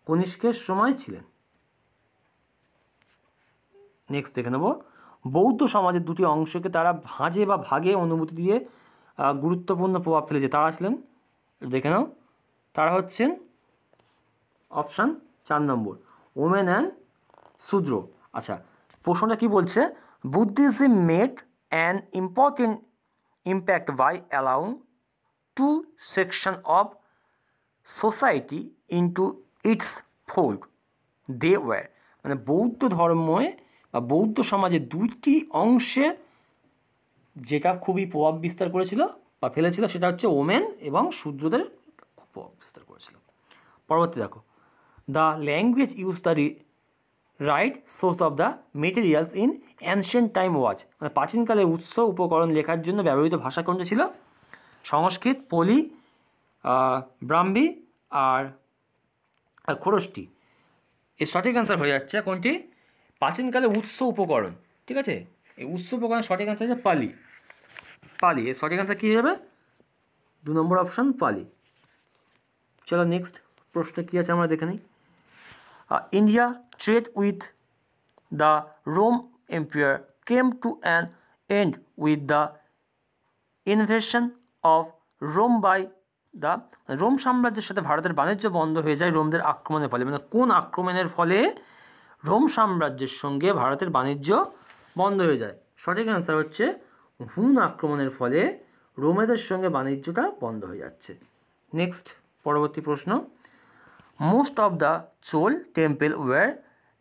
কনিষ্কের সময় ছিলেন। নেক্সট দেখে নেব, বৌদ্ধ সমাজের দুটি অংশকে তারা ভাঁজে বা ভাগে অনুমতি দিয়ে গুরুত্বপূর্ণ প্রভাব ফেলেছে। তারা ছিলেন, দেখে নাও, তারা হচ্ছেন অপশান 4 নম্বর, ওমেন অ্যান্ড শূদ্র। আচ্ছা, প্রশ্নটা কি বলছে? Buddhism made an important impact by allowing two section of society into its fold they were, মানে বৌদ্ধ ধর্মে বা বৌদ্ধ সমাজের দুইটি অংশে যেটা খুবই প্রভাব বিস্তার করেছিল বা ফেলেছিল সেটা হচ্ছে ওমেন এবং শূদ্রদের খুব প্রভাব বিস্তার করেছিল। পরবর্তী দেখো, the language use the right source of the materials in ancient time was, মানে প্রাচীনকালে উৎস উপকরণ লেখার জন্য ব্যবহৃত ভাষা কোনটা ছিল? সংস্কৃত, পলি, ব্রাহ্মী আর খোরষ্টি। এর সঠিক অ্যান্সার হয়ে যাচ্ছে কোনটি? প্রাচীনকালে উৎস উপকরণ। ঠিক আছে, এই উৎস উপকরণ সঠিক অ্যান্সার হচ্ছে পালি। এর সঠিক অ্যান্সার কী হবে? 2 নম্বর অপশান পালি। চলো নেক্সট প্রশ্ন কী আছে আমরা দেখে নিই। India trade with the Rome empire came to an end with the invasion of Rome by the, Rome সাম্রাজ্যের সাথে ভারতের বাণিজ্য বন্ধ হয়ে যায় রোমদের আক্রমণের ফলে। মানে কোন আক্রমণের ফলে রোম সাম্রাজ্যের সঙ্গে ভারতের বাণিজ্য বন্ধ হয়ে যায়? সঠিক অ্যান্সার হচ্ছে হুন আক্রমণের ফলে রোমেদের সঙ্গে বাণিজ্যটা বন্ধ হয়ে যাচ্ছে। নেক্সট পরবর্তী প্রশ্ন, most of the Chola temple were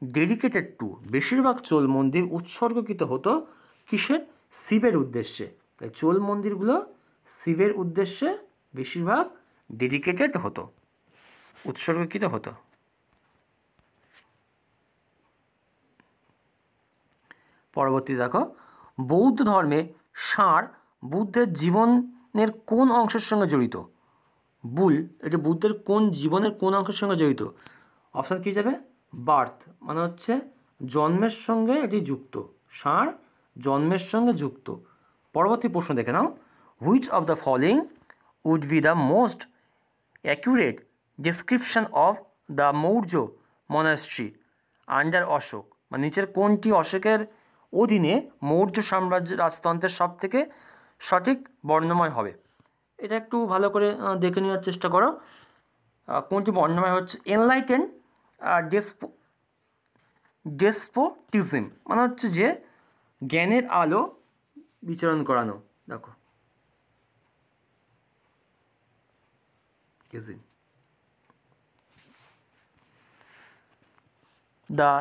dedicated to, বেশিরভাগ চোল মন্দির উৎসর্গকৃত হতো কিসের? শিবের উদ্দেশ্যে। তাই চোল মন্দিরগুলো শিবের উদ্দেশ্যে বেশিরভাগ ডেডিকেটেড হতো, উৎসর্গকৃত হতো। পরবর্তী দেখো, বৌদ্ধ ধর্মে ষাঁড় বুদ্ধের জীবনের কোন অংশের সঙ্গে জড়িত? বুল এটি বুদ্ধের কোন জীবনের কোন অংশের সঙ্গে জড়িত? অপশান কী যাবে? বার্থ, মানে হচ্ছে জন্মের সঙ্গে এটি যুক্ত। ষাঁড় জন্মের সঙ্গে যুক্ত। পরবর্তী প্রশ্ন দেখে নাও, which of the following would be the most accurate description of the Maurya monastery under Ashoka, মানে নিচের কোনটি অশোকের অধীনে মৌর্য সাম্রাজ্যের রাজতন্ত্রের সব থেকে সঠিক বর্ণময় হবে? এটা একটু ভালো করে দেখে নেওয়ার চেষ্টা করো। কোনটি বর্ণময় হচ্ছে? এনলাইটেন ডেসপোটিজম, মানে হচ্ছে যে জ্ঞানের আলো বিচরণ করানো। দেখো the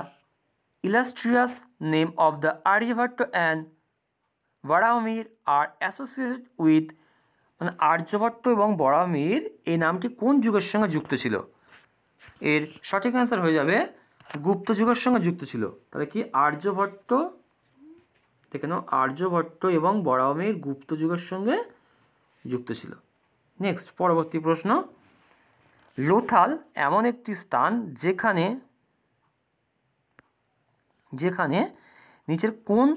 illustrious name of the Aryabhatta and Varamir are associated with, মানে আর্যভট্ট এবং বরামির এই নামটি কোন যুগের সঙ্গে যুক্ত ছিল? এর সঠিক অ্যান্সার হয়ে যাবে গুপ্ত যুগের সঙ্গে যুক্ত ছিল। তাহলে কি আর্যভট্ট, দেখে নাও, আর্যভট্ট এবং বরামির গুপ্ত যুগের সঙ্গে যুক্ত ছিল। নেক্সট পরবর্তী প্রশ্ন, লোথাল এমন একটি স্থান যেখানে নিচের কোন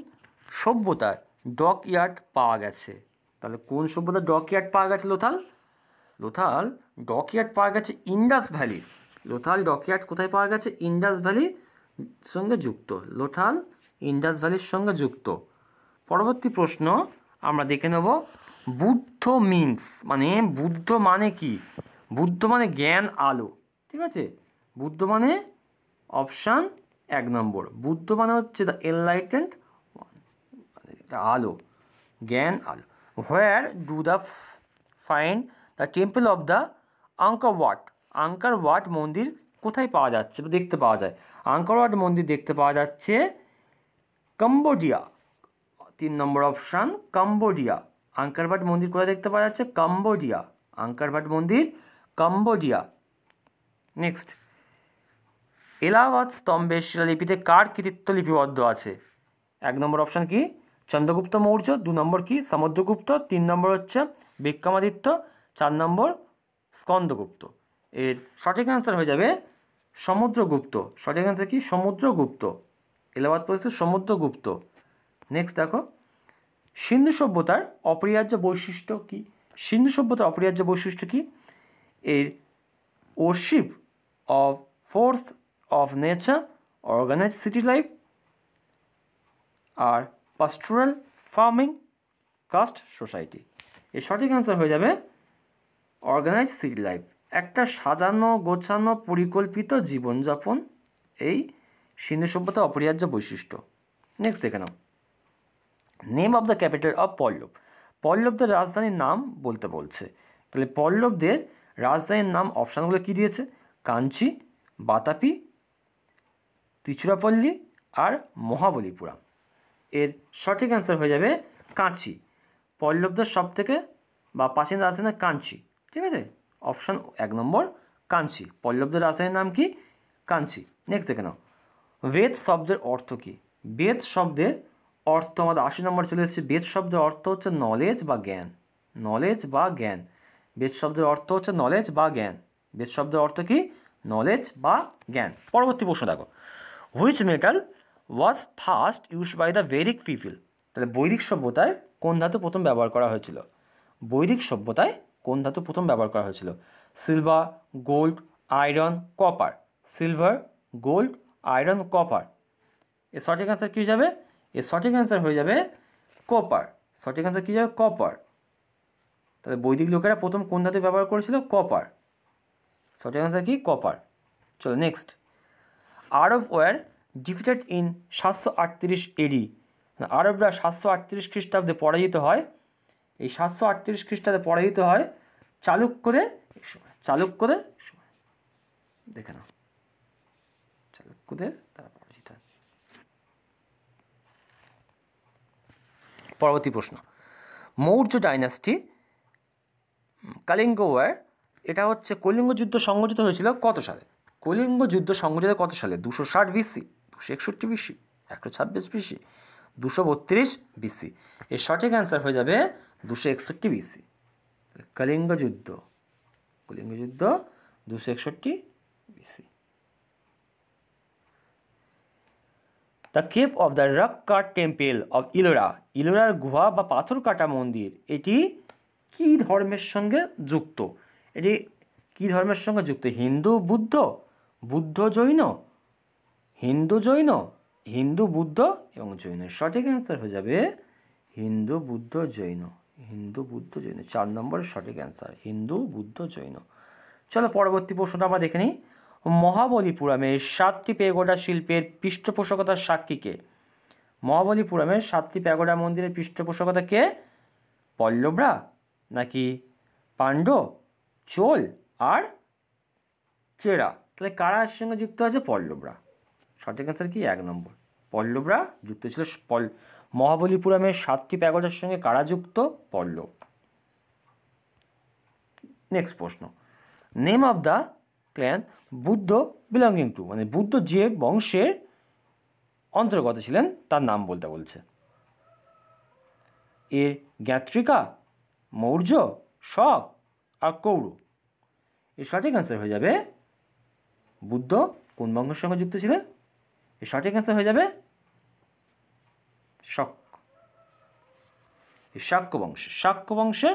সভ্যতার ডক ইয়ার্ড পাওয়া গেছে? তাহলে কোন সভ্যতার ডক ইয়ার্ড পাওয়া গেছে? লোথাল ডক ইয়ার্ড পাওয়া গেছে Indus valley. Lothal dock yard কোথায় পাওয়া গেছে? ইন্ডাস ভ্যালি সঙ্গে যুক্ত, লোথাল ইন্ডাস ভ্যালির সঙ্গে যুক্ত। পরবর্তী প্রশ্ন আমরা দেখে নেব বুদ্ধ মিনস, মানে বুদ্ধ মানে কি? বুদ্ধ মানে জ্ঞান আলো, ঠিক আছে? বুদ্ধ মানে অপশান 1 নম্বর, বুদ্ধ মানে হচ্ছে দ্য এনলাইটেন্ড ওয়ান, মানে আলো, জ্ঞান আলো। Where do the find the temple of the Angkor Wat? Angkor Wat মন্দির কোথায় পাওয়া যাচ্ছে বা দেখতে পাওয়া যায়? আঙ্কর ওয়াট মন্দির দেখতে পাওয়া যাচ্ছে কম্বোডিয়া, 3 নম্বর অপশান কম্বোডিয়া। আঙ্কর ওয়াট মন্দির কোথায় দেখতে পাওয়া যাচ্ছে? কম্বোডিয়া, আঙ্কর ওয়াট মন্দির কম্বোডিয়া। নেক্সট, এলাহাবাদ স্তম্ভের শিলালিপিতে কার কৃতিত্ব লিপিবদ্ধ আছে? 1 নম্বর অপশান কি? চন্দ্রগুপ্ত মৌর্য। 2 নম্বর কি? সমুদ্রগুপ্ত। 3 নম্বর হচ্ছে বিক্রমাদিত্য। 4 নম্বর স্কন্দগুপ্ত। এর সঠিক অ্যান্সার হয়ে যাবে সমুদ্রগুপ্ত। সঠিক অ্যান্সার কি? সমুদ্রগুপ্ত। এলাহাবাদ প্রদেশের সমুদ্রগুপ্ত। নেক্সট দেখো, সিন্ধু সভ্যতার অপরিহার্য বৈশিষ্ট্য কি? সিন্ধু সভ্যতার অপরিহার্য বৈশিষ্ট্য কি? এর worship of force of nature, organized city life, আর পাস্টোরাল ফার্মিং, কাস্ট সোসাইটি। এর সঠিক অ্যান্সার হয়ে যাবে অর্গানাইজড সিটি লাইফ, একটা সাজানো গোছানো পরিকল্পিত জীবনযাপন, এই সিন্ধু সভ্যতার অপরিহার্য বৈশিষ্ট্য। নেক্সট দেখে নাও, name of the capital of Pallava. পল্লবদের রাজধানীর নাম বলতে বলছে, তাহলে পল্লবদের রাজধানীর নাম অপশানগুলো কী দিয়েছে? কাঞ্চি, বাতাপি, তিরুচিরাপল্লী আর মহাবলীপুরাম। এর সঠিক অ্যান্সার হয়ে যাবে কাঞ্চি। পল্লবদের সব থেকে বা প্রাচীন রাজধানী কাঞ্চি, ঠিক আছে? অপশান 1 নম্বর কাঞ্চি। পল্লবদের রাজধানীর নাম কি? কাঞ্চি। নেক্সট দেখে নাও, বেদ শব্দের অর্থ কী? বেদ শব্দের অর্থ আমাদের 80 নম্বর চলে এসেছে। বেদ শব্দের অর্থ হচ্ছে নলেজ বা জ্ঞান, নলেজ বা জ্ঞান। বেদ শব্দের অর্থ হচ্ছে নলেজ বা জ্ঞান। বেদ শব্দের অর্থ কি? নলেজ বা জ্ঞান। পরবর্তী প্রশ্ন দেখো, which metal was first use by the Vedic people? তাহলে বৈদিক সভ্যতায় কোন ধাতু প্রথম ব্যবহার করা হয়েছিল? বৈদিক সভ্যতায় কোন ধাতু প্রথম ব্যবহার করা হয়েছিল? Silver, gold, iron, copper. Silver, gold, iron, copper. এর সঠিক অ্যান্সার কী হয়ে যাবে? এর সঠিক অ্যান্সার হয়ে যাবে কপার। সঠিক অ্যান্সার কী যাবে? কপার। তাহলে বৈদিক লোকেরা প্রথম কোন ধাতু ব্যবহার করেছিল? কপার। সঠিক অ্যান্সার কি? কপার। চলো next, Arab were defeated in 738 AD. আরবরা 738 খ্রিস্টাব্দে পরাজিত হয়। এই 738 খ্রিস্টাব্দে পরাজিত হয় চালুক্যদের সময়। চালুক্যদের সময় দেখে নাও, চালুক্যদের তারা পরাজিত হয়। পরবর্তী প্রশ্ন, মৌর্য ডাইনাস্টি কলিঙ্গ ওয়ার, এটা হচ্ছে কলিঙ্গ যুদ্ধ সংগঠিত হয়েছিল কত সালে? কলিঙ্গ যুদ্ধ সংগঠিত কত সালে? 260 বিসি, 261 বিসি, 126 বিসি, 232 বিসি। এর সঠিক অ্যান্সার হয়ে যাবে 261 বিসি। কলিঙ্গ যুদ্ধ, কলিঙ্গ যুদ্ধ 261 BC. The cave of the rock cut temple of Ellora, ইলোরার গুহা বা পাথর কাটা মন্দির, এটি কী ধর্মের সঙ্গে যুক্ত? এটি কী ধর্মের সঙ্গে যুক্ত? হিন্দু, বুদ্ধ, বুদ্ধ জৈন, হিন্দু জৈন, হিন্দু বুদ্ধ এবং জৈন। সঠিক অ্যান্সার হয়ে যাবে হিন্দু বুদ্ধ জৈন, হিন্দু বুদ্ধ জৈন। 4 নম্বরের সঠিক অ্যান্সার হিন্দু বুদ্ধ জৈন। চলো পরবর্তী প্রশ্নটা আমরা দেখে নিই, মহাবলীপুরমের 7টি প্যাগোডা শিল্পের পৃষ্ঠপোষকতার সাক্ষী কে? মহাবলীপুরমের 7টি প্যাগোডা মন্দিরের পৃষ্ঠপোষকতা কে? পল্লবরা নাকি পাণ্ড্য, চোল আর চেরা? তাহলে কারা এর সঙ্গে যুক্ত আছে? পল্লবরা। সঠিক অ্যান্সার কি? 1 নম্বর, পল্লবরা যুক্ত ছিল। মহাবলীপুরমের 7টি প্যাগোডার সঙ্গে কারা যুক্ত? পল্লব। নেক্সট প্রশ্ন, name of the clan Buddha belonging to, মানে বুদ্ধ যে বংশের অন্তর্গত ছিলেন তার নাম বলতে বলছে। এর জ্ঞাত্রিকা, মৌর্য, শক আর কৌর। এর সঠিক অ্যান্সার হয়ে যাবে বুদ্ধ কোন বংশের সঙ্গে যুক্ত ছিলেন? এর সঠিক অ্যান্সার হয়ে যাবে শক, শাক্য বংশে, শাক্য বংশে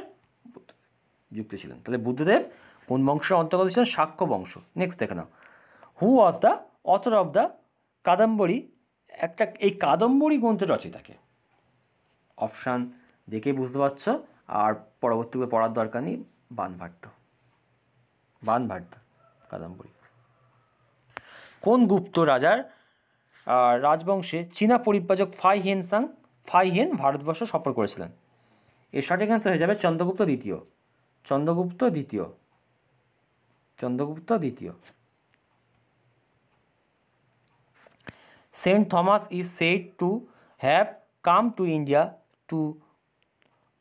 যুক্ত ছিলেন। তাহলে বুদ্ধদেব কোন বংশের অন্তর্গত ছিলেন? শাক্য বংশ। নেক্সট দেখে নাও, who was the author of the Kadambari একটা, এই কাদম্বরী গ্রন্থের রচয়িতাকে? অপশান দেখে বুঝতে পারছো, আর পরবর্তীতে পড়ার দরকার নেই। বানভাট্ট কাদম্বরী। কোন গুপ্ত রাজার রাজবংশে চীনা পরিব্রাজক ফাই হেন ভারতবর্ষ সফর করেছিলেন? এর সঠিক অ্যান্সার হয়ে যাবে চন্দ্রগুপ্ত দ্বিতীয়। Saint Thomas is said to have come to India to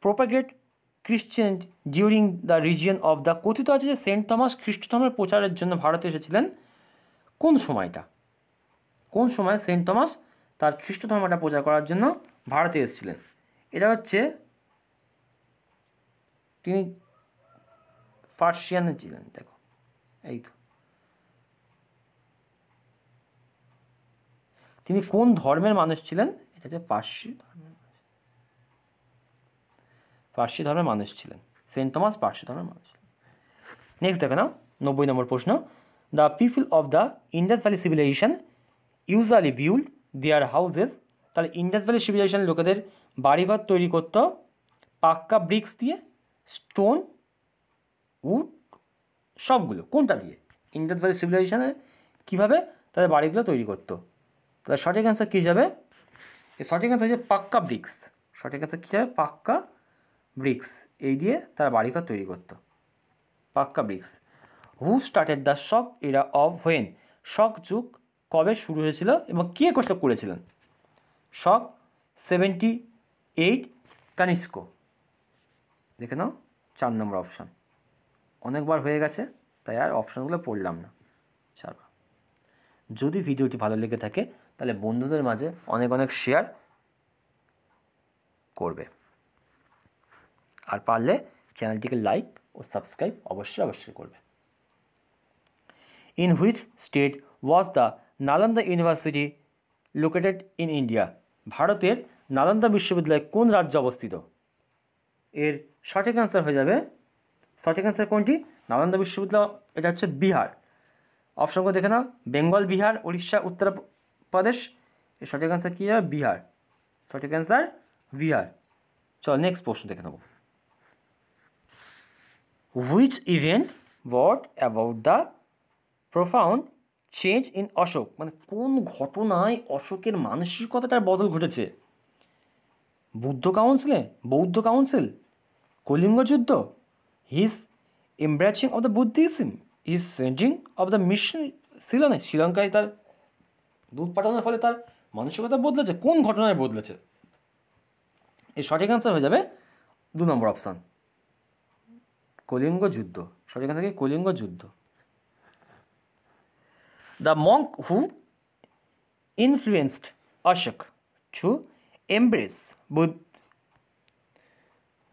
propagate Christian during the region of the, কথিত আছে যে সেন্ট থমাস খ্রিস্ট ধর্মের প্রচারের জন্য ভারতে এসেছিলেন। কোন সময় সেন্ট থমাস তার খ্রিস্ট ধর্মটা প্রচার করার জন্য ভারতে এসেছিলেন? এটা হচ্ছে, তিনি পার্সিয়ানে ছিলেন। দেখো এই তো, তিনি কোন ধর্মের মানুষ ছিলেন? এটা হচ্ছে পার্সি ধর্মের মানুষ ছিলেন। সেন্ট থমাস পার্সি ধর্মের মানুষ ছিলেন। নেক্সট দেখো না, 90 নম্বর প্রশ্ন। The people of the Indus valley civilization usually build their houses, তাহলে ইন্ডাস ভ্যালি সিভিলাইজেশনের লোকেদের বাড়িঘর তৈরি করতো পাক্কা ব্রিক্স দিয়ে, স্টোন, উড, সবগুলো কোনটা দিয়ে? ইন্ডাস ভ্যালি সিভিলাইজেশনে কীভাবে তাদের বাড়িগুলো তৈরি করতো? তাহলে সঠিক অ্যান্সার কী যাবে? সঠিক অ্যান্সার হচ্ছে পাক্কা ব্রিক্স। পাক্কা ব্রিক্স, এই দিয়ে তারা বাড়িঘর তৈরি করতো, pucca bricks. Who started the shock era of when, শক যুগ কবে শুরু হয়েছিল এবং কে কষ্ট করেছিলেন? শক 78 কানিস্কো। দেখে নাও 4 নম্বর অপশান। অনেকবার হয়ে গেছে তাই আর অপশানগুলো পড়লাম না, ছাড়বা। যদি ভিডিওটি ভালো লেগে থাকে তাহলে বন্ধুদের মাঝে অনেক শেয়ার করবে, আর পারলে চ্যানেলটিকে লাইক ও সাবস্ক্রাইব অবশ্যই করবে। In which state was the Nalanda university located in India, ভারতের নালন্দা বিশ্ববিদ্যালয় কোন রাজ্যে অবস্থিত? এর সঠিক অ্যান্সার হয়ে যাবে, সঠিক অ্যান্সার কোনটি? নালন্দা বিশ্ববিদ্যালয়, এটা হচ্ছে বিহার। অপশনগুলো দেখে নাও, বেঙ্গল, বিহার, উড়িষ্যা, উত্তরপ্রদেশ। এর সঠিক অ্যান্সার কী হবে? বিহার। সঠিক অ্যান্সার বিহার। চল নেক্সট প্রশ্ন দেখে নেব। Which event brought about the profound change in Ashoka, মানে কোন ঘটনায় অশোকের মানসিকতাটার বদল ঘটেছে? বৌদ্ধ কাউন্সিল, কলিঙ্গ যুদ্ধ, his embracing of the Buddhism, his changing of the mission শ্রীলঙ্কায় তার দূত পাঠানোর ফলে তার মানসিকতা বদলেছে। কোন ঘটনায় বদলেছে? এর সঠিক অ্যান্সার হয়ে যাবে 2 নম্বর অপশান, কলিঙ্গ যুদ্ধ। সঠিক অ্যান্সার কি? কলিঙ্গ যুদ্ধ। The monk who influenced Ashoka to embrace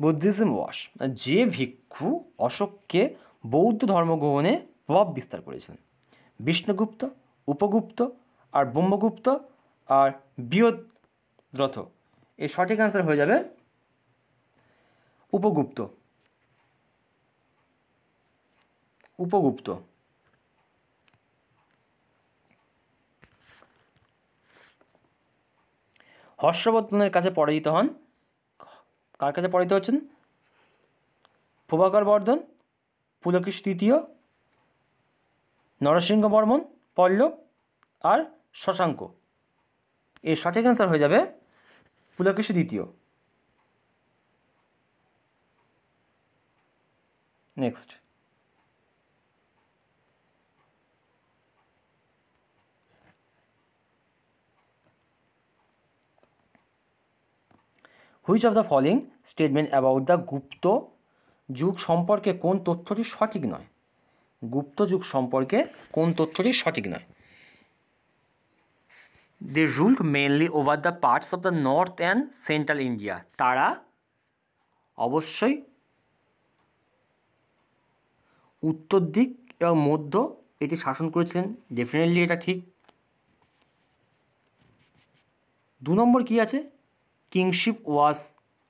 Buddhism was, যে ভিক্ষু অশোককে বৌদ্ধ ধর্মগ্রহণে প্রভাব বিস্তার করেছিলেন? বিষ্ণুগুপ্ত, উপগুপ্ত, আর ব্রহ্মগুপ্ত, আর বৃহদ্রথ। এর সঠিক অ্যান্সার হয়ে যাবে উপগুপ্ত। হর্ষবর্ধনের কাছে পরাজিত হন, কার কাছে পরাজিত হচ্ছেন? প্রভাকর বর্ধন, পুলকেশী তৃতীয়, নরসিংহ বর্মন, পল্লব, আর শশাঙ্ক। এর সঠিক অ্যান্সার হয়ে যাবে পুলকেশী দ্বিতীয়। Next, which of the following statement about the Gupta যুগ সম্পর্কে কোন তথ্যটি সঠিক নয়? গুপ্ত যুগ সম্পর্কে কোন তথ্যটি সঠিক নয়? They ruled mainly over the parts of the north and central India, তারা অবশ্যই উত্তর দিক এবং মধ্য এটি শাসন করেছিলেন। ডেফিনেটলি এটা ঠিক। 2 নম্বর কী আছে? Kingship was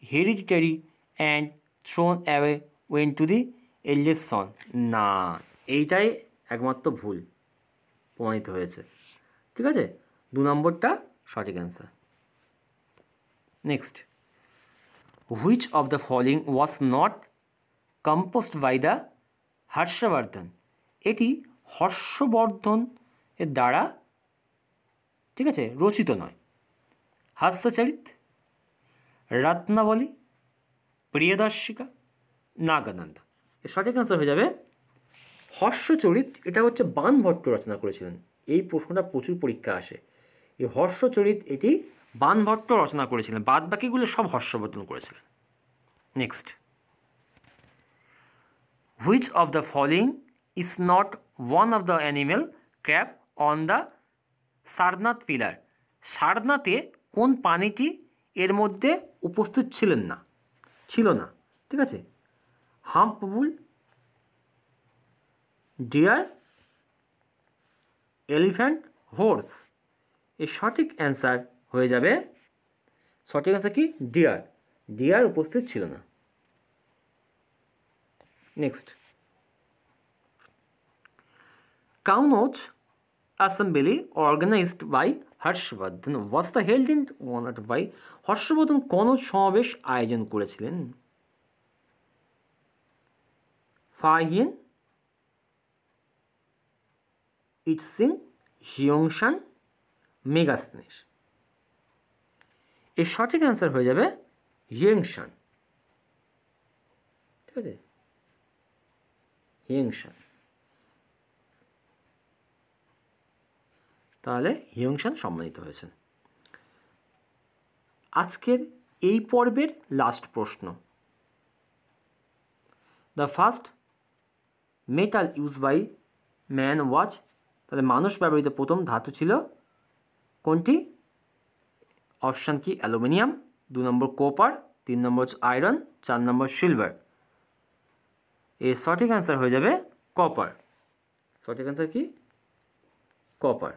hereditary and throne away when to the eldest son. না, এইটাই একমাত্র ভুল প্রমাণিত হয়েছে। ঠিক আছে, 2 নম্বরটা সঠিক answer. Next, which of the following was not composed by the Harshavardhan? এটি হর্ষবর্ধন এর দ্বারা, ঠিক আছে, রচিত নয়। হাস্যচরিত, রত্নাবলী, প্রিয়দর্শিকা, নাগানন্দ। এর সঠিক অ্যান্সার হয়ে যাবে হর্ষচরিত। এটা হচ্ছে বাণভট্ট রচনা করেছিলেন। এই প্রশ্নটা প্রচুর পরীক্ষা আসে। এই হর্ষচরিত এটি বাণভট্ট রচনা করেছিলেন, বাদ বাকিগুলো সব হর্ষবর্ধন করেছিলেন। Next, which of the following is not one of the animal carved on the Sarnath pillar? সারনাথে কোন প্রাণীটি এর মধ্যে উপস্থিত ছিল না? ঠিক আছে, হাম্পবুল, ডিয়ার, এলিফ্যান্ট, হর্স। এর সঠিক অ্যান্সার হয়ে যাবে, সঠিক অ্যান্সার কি? ডিয়ার। ডিয়ার উপস্থিত ছিল না। Next, Kannauj assembly organized by Harshavardhana was the held in honored by? Harshavardhana Kannauj সমাবেশ আয়োজন করেছিলেন? Fahien, Itsing, Xuanzang, Megasthenes. এর সঠিক অ্যান্সার হয়ে যাবে হিয়েংশান। ঠিক আছে, হিয়েংশান। তাহলে হিয়েংশান সম্মানিত হয়েছেন। আজকের এই পর্বের লাস্ট প্রশ্ন, the first metal use by man was? তাহলে মানুষ ব্যবহৃত প্রথম ধাতু ছিল কোনটি? অপশান কি? অ্যালুমিনিয়াম, 2 নম্বর কপার, 3 নম্বর হচ্ছে আয়রন, 4 নম্বর সিলভার। এর সঠিক অ্যান্সার হয়ে যাবে কপার। সঠিক অ্যান্সার কি? কপার।